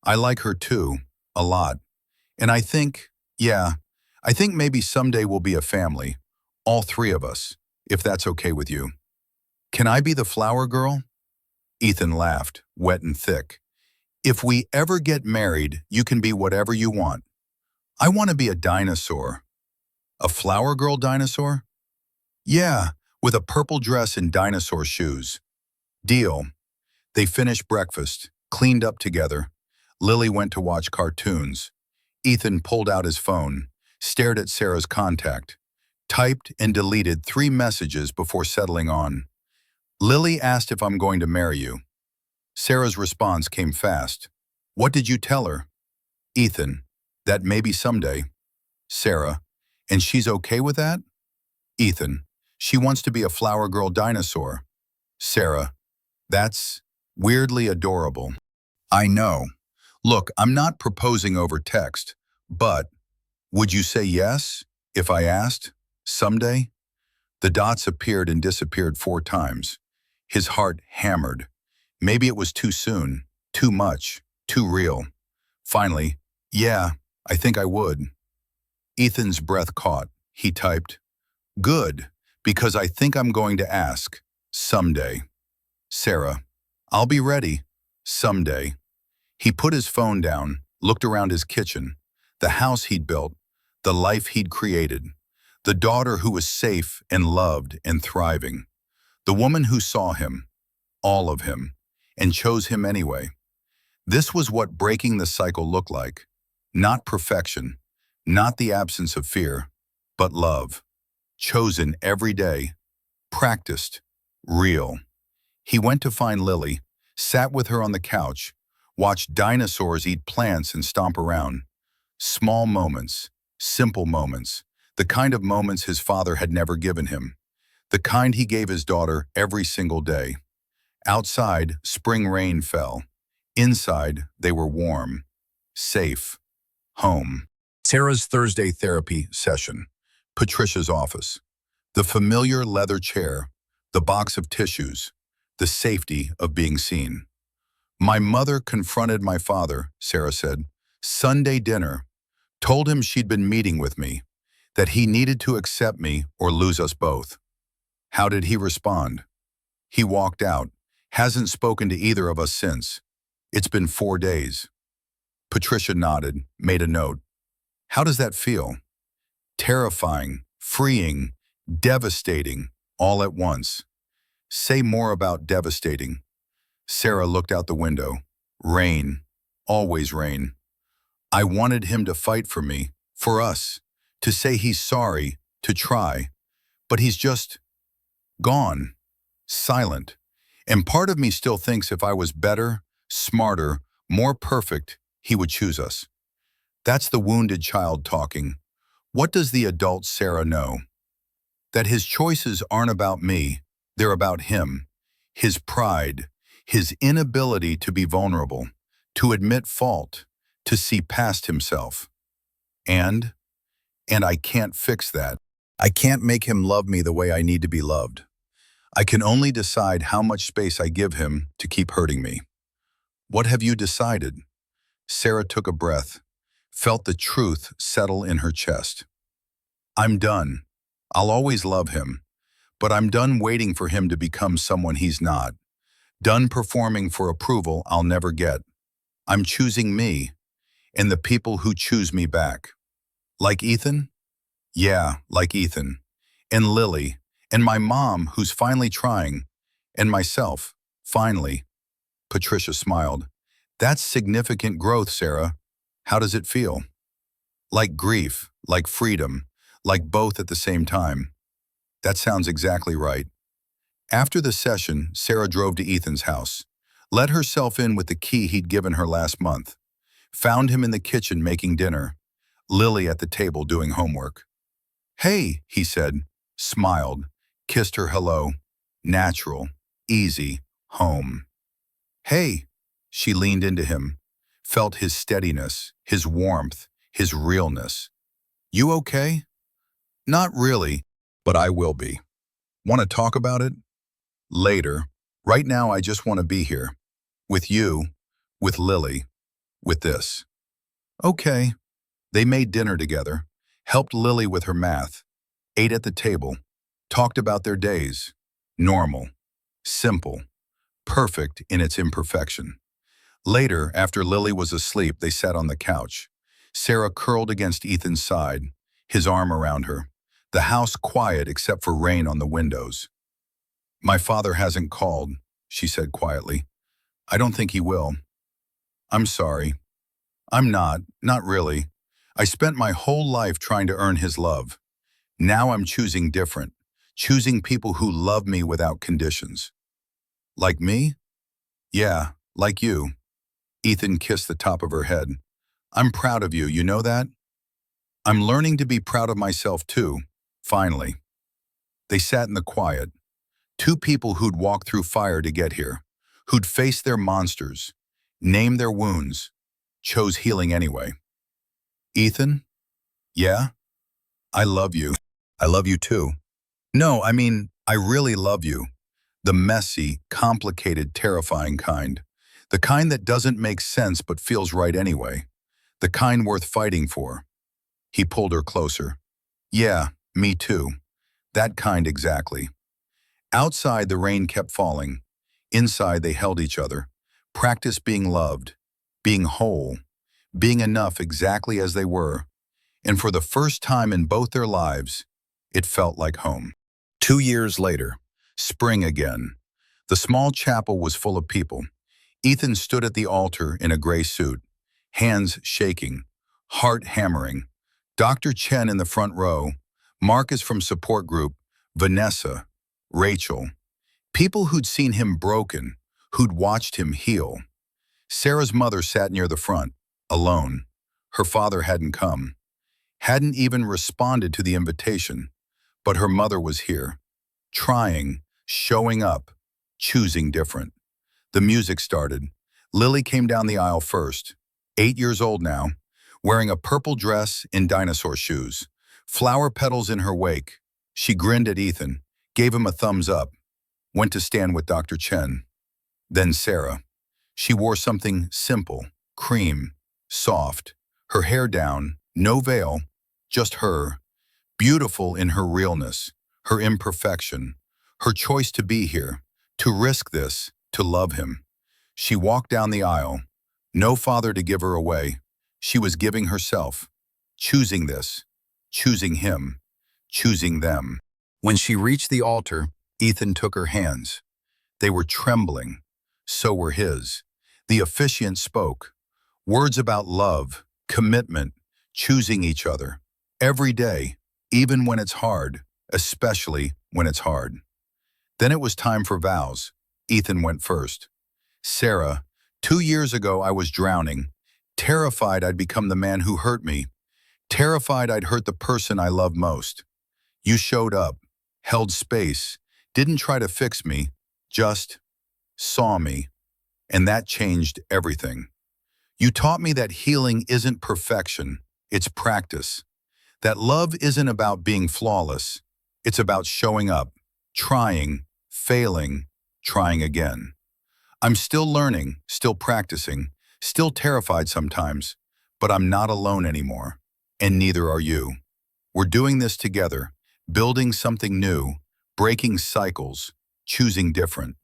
I like her too, a lot. And I think, I think maybe someday we'll be a family, all three of us, if that's okay with you. Can I be the flower girl? Ethan laughed, wet and thick. If we ever get married, you can be whatever you want. I want to be a dinosaur. A flower girl dinosaur? Yeah, with a purple dress and dinosaur shoes. Deal. They finished breakfast, cleaned up together. Lily went to watch cartoons. Ethan pulled out his phone, stared at Sarah's contact, typed and deleted 3 messages before settling on. Lily asked if I'm going to marry you. Sarah's response came fast. What did you tell her? Ethan, that maybe someday. Sarah, and she's okay with that? Ethan, she wants to be a flower girl dinosaur. Sarah, that's weirdly adorable. I know. Look, I'm not proposing over text, but would you say yes if I asked? Someday? The dots appeared and disappeared 4 times. His heart hammered. Maybe it was too soon, too much, too real. Finally, yeah, I think I would. Ethan's breath caught. He typed, good, because I think I'm going to ask. Someday. Sarah, I'll be ready. Someday. He put his phone down, looked around his kitchen, the house he'd built, the life he'd created, the daughter who was safe and loved and thriving, the woman who saw him, all of him, and chose him anyway. This was what breaking the cycle looked like. Not perfection, not the absence of fear, but love. Chosen every day, practiced, real. He went to find Lily, sat with her on the couch, watched dinosaurs eat plants and stomp around. Small moments, simple moments, the kind of moments his father had never given him, the kind he gave his daughter every single day. Outside, spring rain fell. Inside, they were warm, safe, home. Sarah's Thursday therapy session. Patricia's office. The familiar leather chair, the box of tissues, the safety of being seen. My mother confronted my father, Sarah said. Sunday dinner. Told him she'd been meeting with me, that he needed to accept me or lose us both. How did he respond? He walked out, hasn't spoken to either of us since. It's been 4 days. Patricia nodded, made a note. How does that feel? Terrifying, freeing, devastating, all at once. Say more about devastating. Sarah looked out the window. Rain. Always rain. I wanted him to fight for me, for us, to say he's sorry, to try. But he's just gone. Silent. And part of me still thinks if I was better, smarter, more perfect, he would choose us. That's the wounded child talking. What does the adult Sarah know? That his choices aren't about me, they're about him. His pride, his inability to be vulnerable, to admit fault, to see past himself. And I can't fix that. I can't make him love me the way I need to be loved. I can only decide how much space I give him to keep hurting me. What have you decided? Sarah took a breath, felt the truth settle in her chest. I'm done. I'll always love him, but I'm done waiting for him to become someone he's not. Done performing for approval I'll never get. I'm choosing me and the people who choose me back. Like Ethan? Yeah, like Ethan. And Lily. And my mom, who's finally trying. And myself, finally. Patricia smiled. That's significant growth, Sarah. How does it feel? Like grief, like freedom, like both at the same time. That sounds exactly right. After the session, Sarah drove to Ethan's house, let herself in with the key he'd given her last month, found him in the kitchen making dinner, Lily at the table doing homework. Hey, he said, smiled, kissed her hello, natural, easy, home. Hey, she leaned into him, felt his steadiness, his warmth, his realness. You okay? Not really, but I will be. Want to talk about it? Later. Right now I just want to be here. With you, with Lily, with this. Okay. They made dinner together, helped Lily with her math, ate at the table, talked about their days. Normal, simple, perfect in its imperfection. Later, after Lily was asleep, they sat on the couch. Sarah curled against Ethan's side, his arm around her. The house quiet except for rain on the windows. My father hasn't called, she said quietly. I don't think he will. I'm sorry. I'm not really. I spent my whole life trying to earn his love. Now I'm choosing different, choosing people who love me without conditions. Like me? Yeah, like you. Ethan kissed the top of her head. I'm proud of you, you know that? I'm learning to be proud of myself too, finally. They sat in the quiet. Two people who'd walked through fire to get here, who'd faced their monsters, named their wounds, chose healing anyway. Ethan? Yeah? I love you. I love you too. No, I mean, I really love you. The messy, complicated, terrifying kind. The kind that doesn't make sense but feels right anyway. The kind worth fighting for. He pulled her closer. Yeah, me too. That kind exactly. Outside, the rain kept falling. Inside, they held each other. Practiced being loved, being whole, being enough exactly as they were. And for the first time in both their lives, it felt like home. 2 years later, spring again. The small chapel was full of people. Ethan stood at the altar in a gray suit, hands shaking, heart hammering. Dr. Chen in the front row, Marcus from support group, Vanessa, Rachel. People who'd seen him broken, who'd watched him heal. Sarah's mother sat near the front, alone. Her father hadn't come, hadn't even responded to the invitation, but her mother was here, trying, showing up, choosing different. The music started. Lily came down the aisle first, 8 years old now, wearing a purple dress and dinosaur shoes, flower petals in her wake. She grinned at Ethan, gave him a thumbs up, went to stand with Dr. Chen. Then Sarah. She wore something simple, cream, soft, her hair down, no veil, just her, beautiful in her realness, her imperfection, her choice to be here, to risk this, to love him. She walked down the aisle, no father to give her away. She was giving herself, choosing this, choosing him, choosing them. When she reached the altar, Ethan took her hands. They were trembling. So were his. The officiant spoke. Words about love, commitment, choosing each other. Every day, even when it's hard, especially when it's hard. Then it was time for vows. Ethan went first. Sarah, 2 years ago I was drowning, terrified I'd become the man who hurt me, terrified I'd hurt the person I love most. You showed up, held space, didn't try to fix me, just saw me, and that changed everything. You taught me that healing isn't perfection, it's practice. That love isn't about being flawless, it's about showing up, trying, failing, trying again. I'm still learning, still practicing, still terrified sometimes, but I'm not alone anymore, and neither are you. We're doing this together, building something new, breaking cycles, choosing different.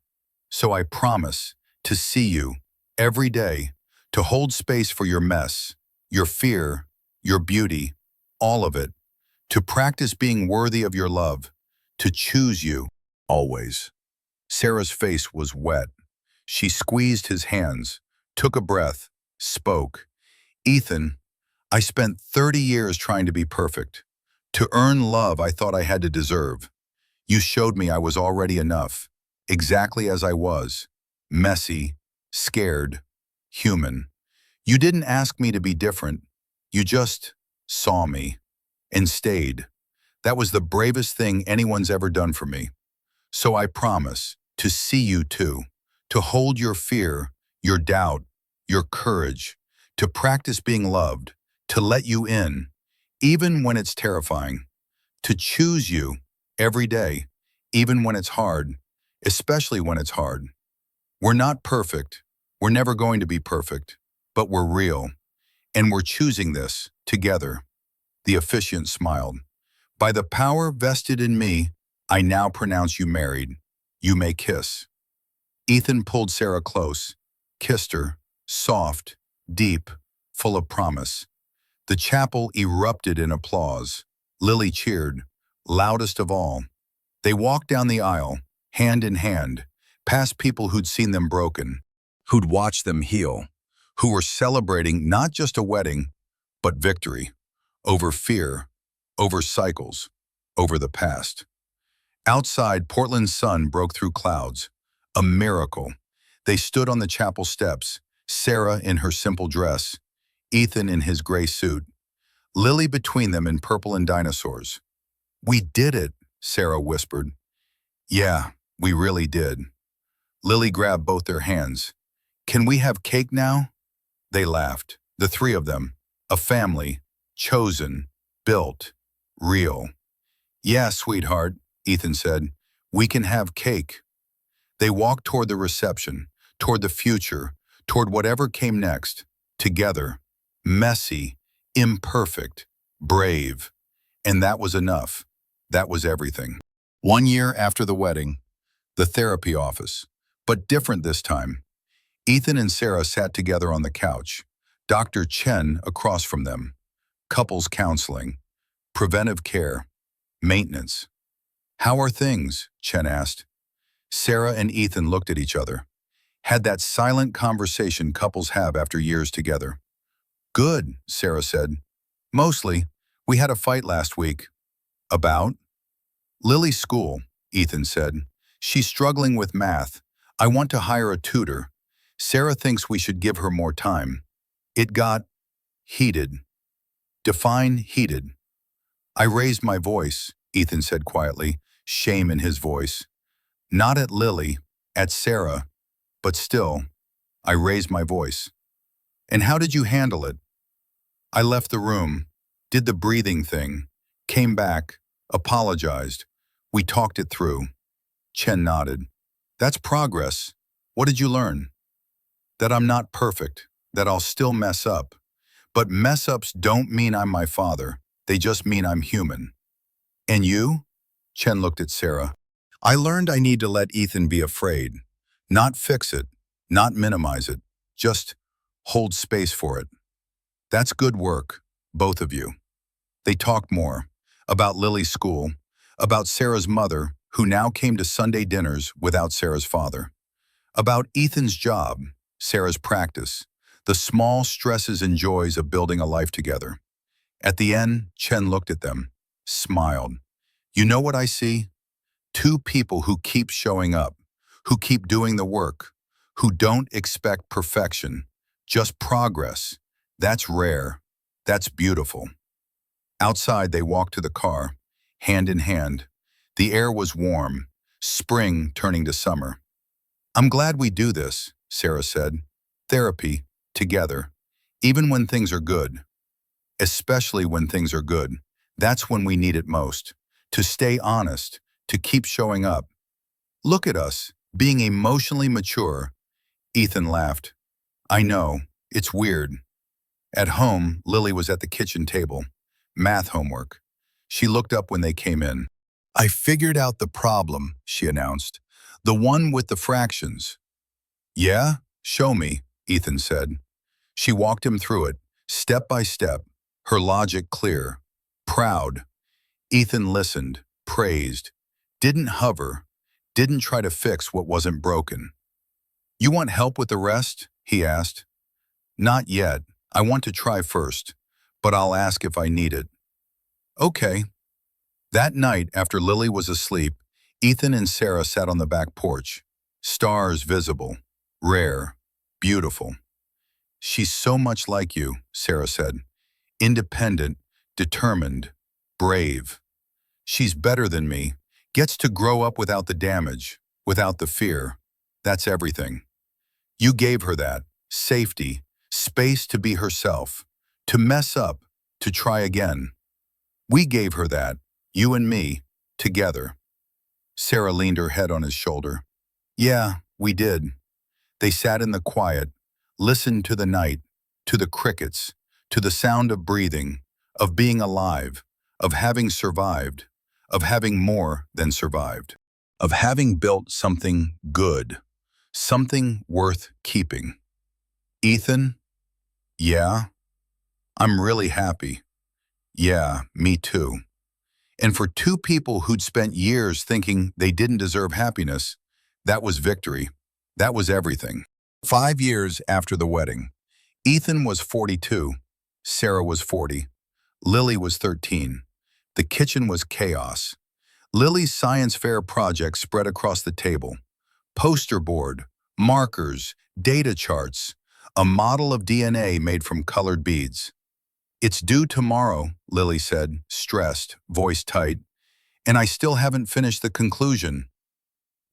So I promise to see you every day, to hold space for your mess, your fear, your beauty, all of it, to practice being worthy of your love, to choose you, always. Sarah's face was wet. She squeezed his hands, took a breath, spoke. Ethan, I spent 30 years trying to be perfect, to earn love I thought I had to deserve. You showed me I was already enough, exactly as I was, messy, scared, human. You didn't ask me to be different. You just saw me and stayed. That was the bravest thing anyone's ever done for me. So I promise to see you too, to hold your fear, your doubt, your courage, to practice being loved, to let you in, even when it's terrifying, to choose you every day, even when it's hard, especially when it's hard. We're not perfect. We're never going to be perfect, but we're real, and we're choosing this together. The officiant smiled. By the power vested in me, I now pronounce you married. You may kiss. Ethan pulled Sarah close, kissed her, soft, deep, full of promise. The chapel erupted in applause. Lily cheered, loudest of all. They walked down the aisle, hand in hand, past people who'd seen them broken, who'd watched them heal, who were celebrating not just a wedding, but victory, over fear, over cycles, over the past. Outside, Portland's sun broke through clouds. A miracle. They stood on the chapel steps, Sarah in her simple dress, Ethan in his gray suit, Lily between them in purple and dinosaurs. We did it, Sarah whispered. Yeah, we really did. Lily grabbed both their hands. Can we have cake now? They laughed, the three of them, a family, chosen, built, real. Yeah, sweetheart, Ethan said. We can have cake. They walked toward the reception, toward the future, toward whatever came next, together, messy, imperfect, brave. And that was enough. That was everything. 1 year after the wedding, the therapy office, but different this time. Ethan and Sarah sat together on the couch, Dr. Chen across from them. Couples counseling, preventive care, maintenance. How are things? Chen asked. Sarah and Ethan looked at each other, had that silent conversation couples have after years together. Good, Sarah said. Mostly. We had a fight last week. About? Lily's school, Ethan said. She's struggling with math. I want to hire a tutor. Sarah thinks we should give her more time. It got heated. Define heated. I raised my voice, Ethan said quietly, shame in his voice. Not at Lily, at Sarah, but still, I raised my voice. And how did you handle it? I left the room, did the breathing thing, came back, apologized. We talked it through. Chen nodded. That's progress. What did you learn? That I'm not perfect, that I'll still mess up. But mess-ups don't mean I'm my father. They just mean I'm human. And you? Chen looked at Sarah. I learned I need to let Ethan be afraid. Not fix it, not minimize it. Just hold space for it. That's good work, both of you. They talked more. About Lily's school, about Sarah's mother, who now came to Sunday dinners without Sarah's father. About Ethan's job, Sarah's practice, the small stresses and joys of building a life together. At the end, Chen looked at them, smiled. You know what I see? Two people who keep showing up, who keep doing the work, who don't expect perfection, just progress. That's rare. That's beautiful. Outside, they walked to the car, hand in hand. The air was warm, spring turning to summer. I'm glad we do this, Sarah said. Therapy, together. Even when things are good. Especially when things are good. That's when we need it most. To stay honest, to keep showing up. Look at us, being emotionally mature. Ethan laughed. I know, it's weird. At home, Lily was at the kitchen table. Math homework. She looked up when they came in. I figured out the problem, she announced. The one with the fractions. Yeah? Show me, Ethan said. She walked him through it, step by step, her logic clear. Proud. Ethan listened, praised. Didn't hover, didn't try to fix what wasn't broken. You want help with the rest? He asked. Not yet. I want to try first, but I'll ask if I need it. Okay. That night, after Lily was asleep, Ethan and Sarah sat on the back porch. Stars visible, rare, beautiful. She's so much like you, Sarah said. Independent, determined, brave. She's better than me, gets to grow up without the damage, without the fear. That's everything. You gave her that, safety, space to be herself, to mess up, to try again. We gave her that, you and me, together. Sarah leaned her head on his shoulder. Yeah, we did. They sat in the quiet, listened to the night, to the crickets, to the sound of breathing, of being alive, of having survived, of having more than survived, of having built something good, something worth keeping. Ethan? Yeah? I'm really happy. Yeah, me too. And for two people who'd spent years thinking they didn't deserve happiness, that was victory. That was everything. 5 years after the wedding, Ethan was 42, Sarah was 40, Lily was 13. The kitchen was chaos. Lily's science fair project spread across the table. Poster board, markers, data charts, a model of DNA made from colored beads. It's due tomorrow, Lily said, stressed, voice tight, and I still haven't finished the conclusion.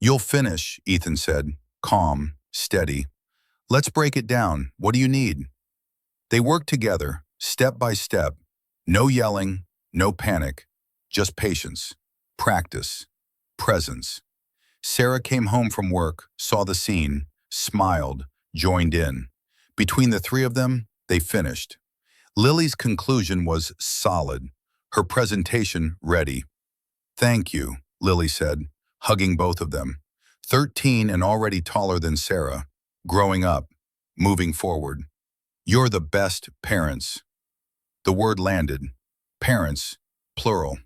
You'll finish, Ethan said, calm, steady. Let's break it down. What do you need? They worked together, step by step. No yelling, no panic, just patience, practice, presence. Sarah came home from work, saw the scene, smiled, joined in. Between the three of them, they finished. Lily's conclusion was solid, her presentation ready. Thank you, Lily said, hugging both of them. 13 and already taller than Sarah, growing up, moving forward. You're the best parents. The word landed. Parents, plural.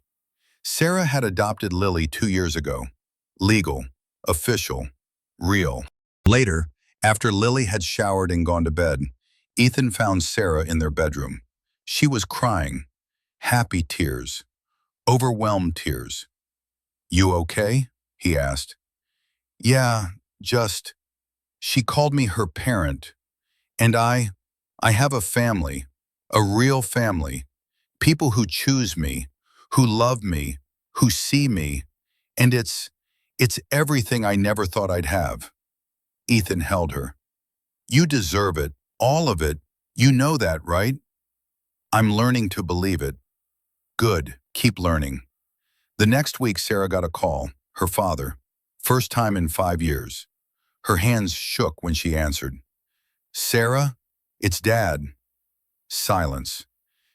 Sarah had adopted Lily 2 years ago. Legal, official, real. Later, after Lily had showered and gone to bed, Ethan found Sarah in their bedroom. She was crying, happy tears, overwhelmed tears. You okay? He asked. Yeah, just. She called me her parent. And I have a family, a real family. People who choose me, who love me, who see me. And it's everything I never thought I'd have. Ethan held her. You deserve it, all of it. You know that, right? I'm learning to believe it. Good, keep learning. The next week, Sarah got a call, her father, first time in 5 years. Her hands shook when she answered. Sarah, it's Dad. Silence.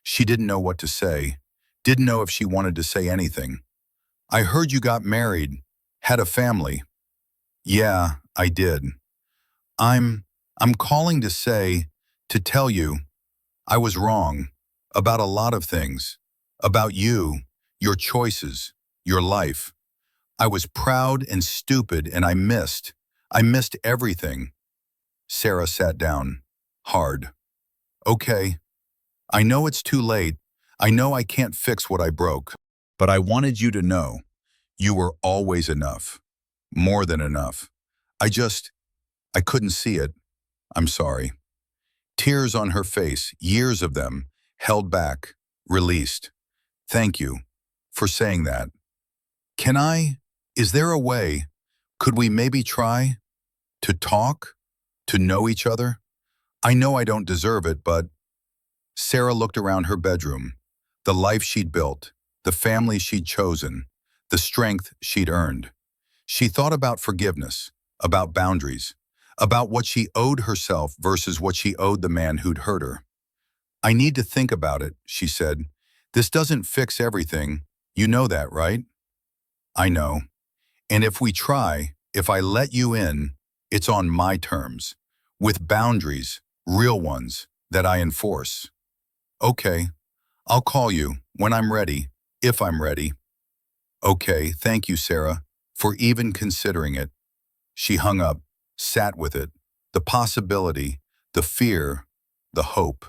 She didn't know what to say, didn't know if she wanted to say anything. I heard you got married, had a family. Yeah, I did. I'm calling to say, to tell you, I was wrong about a lot of things, about you, your choices, your life. I was proud and stupid and I missed. I missed everything. Sarah sat down. Hard. Okay. I know it's too late. I know I can't fix what I broke. But I wanted you to know you were always enough. More than enough. I couldn't see it. I'm sorry. Tears on her face, years of them, held back, released. Thank you for saying that. Is there a way, could we maybe try to talk, to know each other? I know I don't deserve it, but Sarah looked around her bedroom, the life she'd built, the family she'd chosen, the strength she'd earned. She thought about forgiveness, about boundaries, about what she owed herself versus what she owed the man who'd hurt her. I need to think about it, she said. This doesn't fix everything. You know that, right? I know. And if we try, if I let you in, it's on my terms, with boundaries, real ones, that I enforce. Okay, I'll call you when I'm ready, if I'm ready. Okay, thank you, Sarah, for even considering it. She hung up, sat with it, the possibility, the fear, the hope.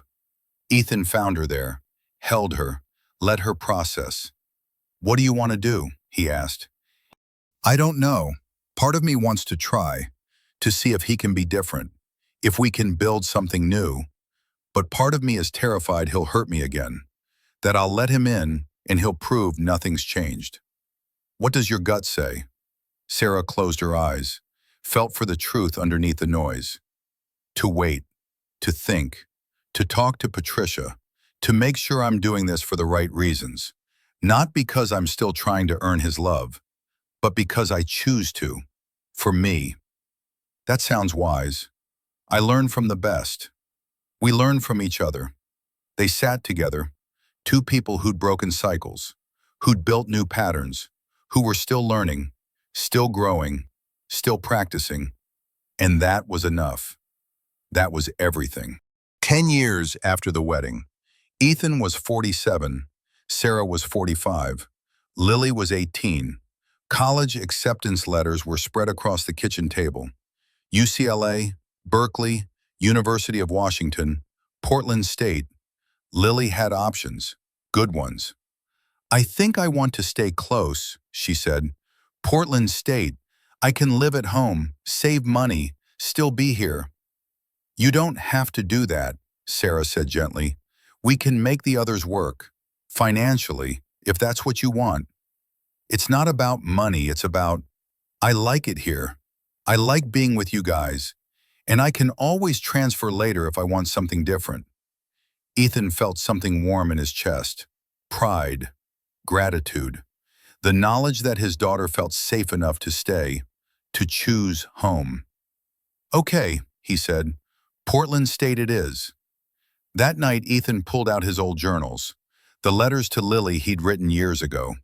Ethan found her there, held her, let her process. What do you want to do? He asked. I don't know. Part of me wants to try, to see if he can be different, if we can build something new. But part of me is terrified he'll hurt me again, that I'll let him in and he'll prove nothing's changed. What does your gut say? Sarah closed her eyes, felt for the truth underneath the noise. To wait, to think, to talk to Patricia, to make sure I'm doing this for the right reasons. Not because I'm still trying to earn his love, but because I choose to. For me. That sounds wise. I learn from the best. We learn from each other. They sat together, two people who'd broken cycles, who'd built new patterns, who were still learning, still growing, still practicing. And that was enough. That was everything. 10 years after the wedding, Ethan was 47, Sarah was 45, Lily was 18. College acceptance letters were spread across the kitchen table. UCLA, Berkeley, University of Washington, Portland State. Lily had options, good ones. I think I want to stay close, she said. Portland State. I can live at home, save money, still be here. You don't have to do that, Sarah said gently. We can make the others work, financially, if that's what you want. It's not about money, it's about, I like it here. I like being with you guys, and I can always transfer later if I want something different. Ethan felt something warm in his chest. Pride, gratitude, the knowledge that his daughter felt safe enough to stay, to choose home. Okay, he said, Portland State it is. That night, Ethan pulled out his old journals, the letters to Lily he'd written years ago.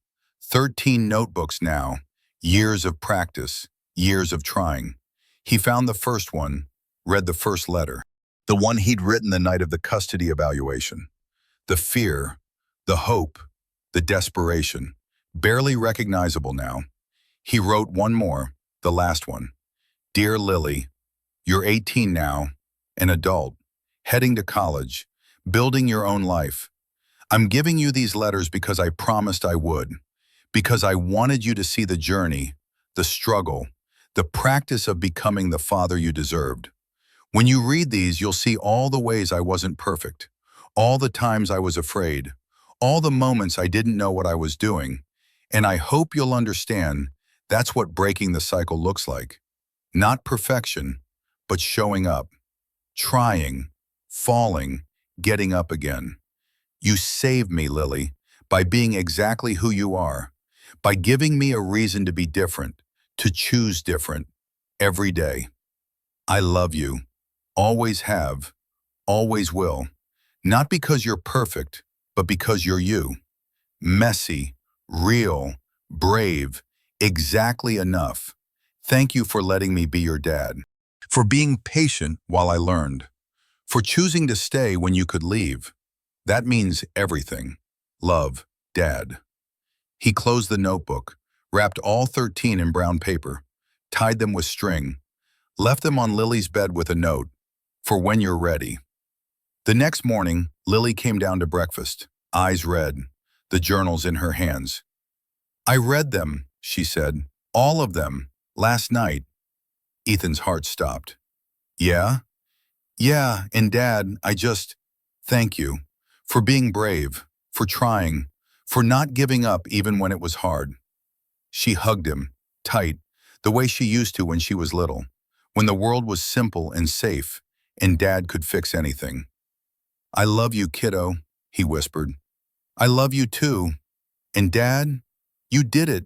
13 notebooks now, years of practice, years of trying. He found the first one, read the first letter, the one he'd written the night of the custody evaluation. The fear, the hope, the desperation, barely recognizable now. He wrote one more, the last one. Dear Lily, you're 18 now, an adult, heading to college, building your own life. I'm giving you these letters because I promised I would, because I wanted you to see the journey, the struggle, the practice of becoming the father you deserved. When you read these, you'll see all the ways I wasn't perfect, all the times I was afraid, all the moments I didn't know what I was doing, and I hope you'll understand that's what breaking the cycle looks like. Not perfection, but showing up, trying, falling, getting up again. You saved me, Lily, by being exactly who you are, by giving me a reason to be different, to choose different, every day. I love you, always have, always will, not because you're perfect, but because you're you. Messy, real, brave, exactly enough. Thank you for letting me be your dad, for being patient while I learned, for choosing to stay when you could leave. That means everything. Love, Dad. He closed the notebook, wrapped all 13 in brown paper, tied them with string, left them on Lily's bed with a note, "For when you're ready." The next morning, Lily came down to breakfast, eyes red, the journals in her hands. "I read them," she said, "all of them, last night." Ethan's heart stopped. "Yeah? Yeah, and Dad, thank you. For being brave, for trying, for not giving up even when it was hard." She hugged him, tight, the way she used to when she was little, when the world was simple and safe, and Dad could fix anything. "I love you, kiddo," he whispered. "I love you too. And Dad, you did it.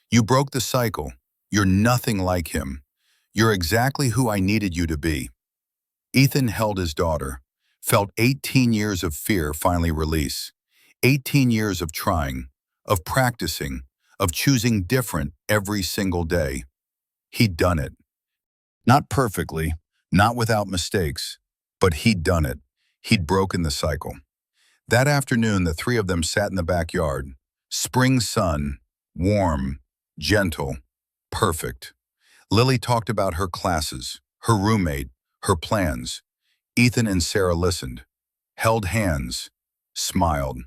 You broke the cycle. You're nothing like him. You're exactly who I needed you to be." Ethan held his daughter, felt 18 years of fear finally release, 18 years of trying, of practicing, of choosing different every single day. He'd done it. Not perfectly, not without mistakes, but he'd done it. He'd broken the cycle. That afternoon, the three of them sat in the backyard. Spring sun, warm, gentle, perfect. Lily talked about her classes, her roommate, her plans. Ethan and Sarah listened, held hands, smiled.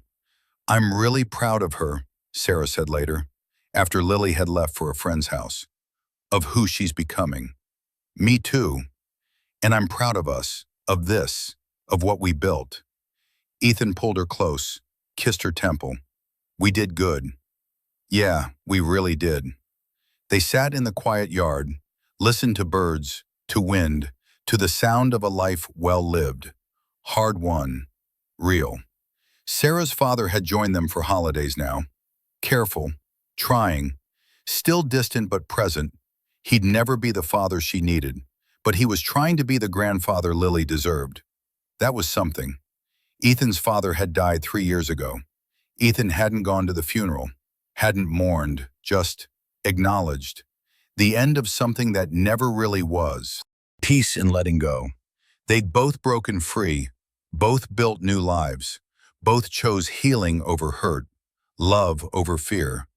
"I'm really proud of her," Sarah said later, after Lily had left for a friend's house, "of who she's becoming." "Me too. And I'm proud of us, of this, of what we built." Ethan pulled her close, kissed her temple. "We did good." "Yeah, we really did." They sat in the quiet yard, listened to birds, to wind, to the sound of a life well lived, hard won, real. Sarah's father had joined them for holidays now. Careful, trying, still distant but present. He'd never be the father she needed, but he was trying to be the grandfather Lily deserved. That was something. Ethan's father had died 3 years ago. Ethan hadn't gone to the funeral, hadn't mourned, just acknowledged. The end of something that never really was. Peace in letting go. They'd both broken free, both built new lives, both chose healing over hurt, love over fear,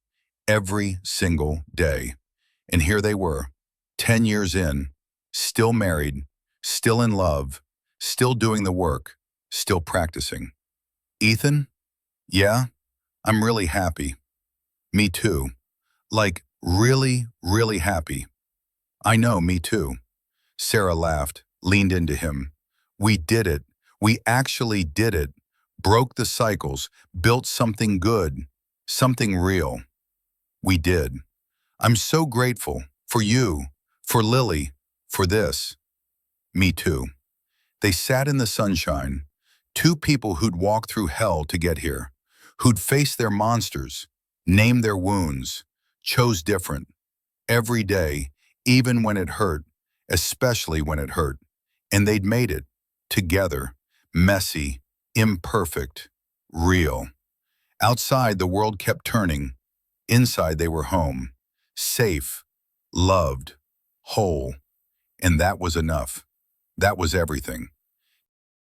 every single day. And here they were, 10 years in, still married, still in love, still doing the work, still practicing. "Ethan? Yeah, I'm really happy." "Me too. Like, really, really happy." "I know, me too." Sarah laughed, leaned into him. "We did it. We actually did it. Broke the cycles, built something good, something real. We did. I'm so grateful for you, for Lily, for this." "Me too." They sat in the sunshine, two people who'd walked through hell to get here, who'd faced their monsters, named their wounds, chose different, every day, even when it hurt, especially when it hurt. And they'd made it, together, messy, imperfect, real. Outside, the world kept turning. Inside, they were home, safe, loved, whole. And that was enough. That was everything.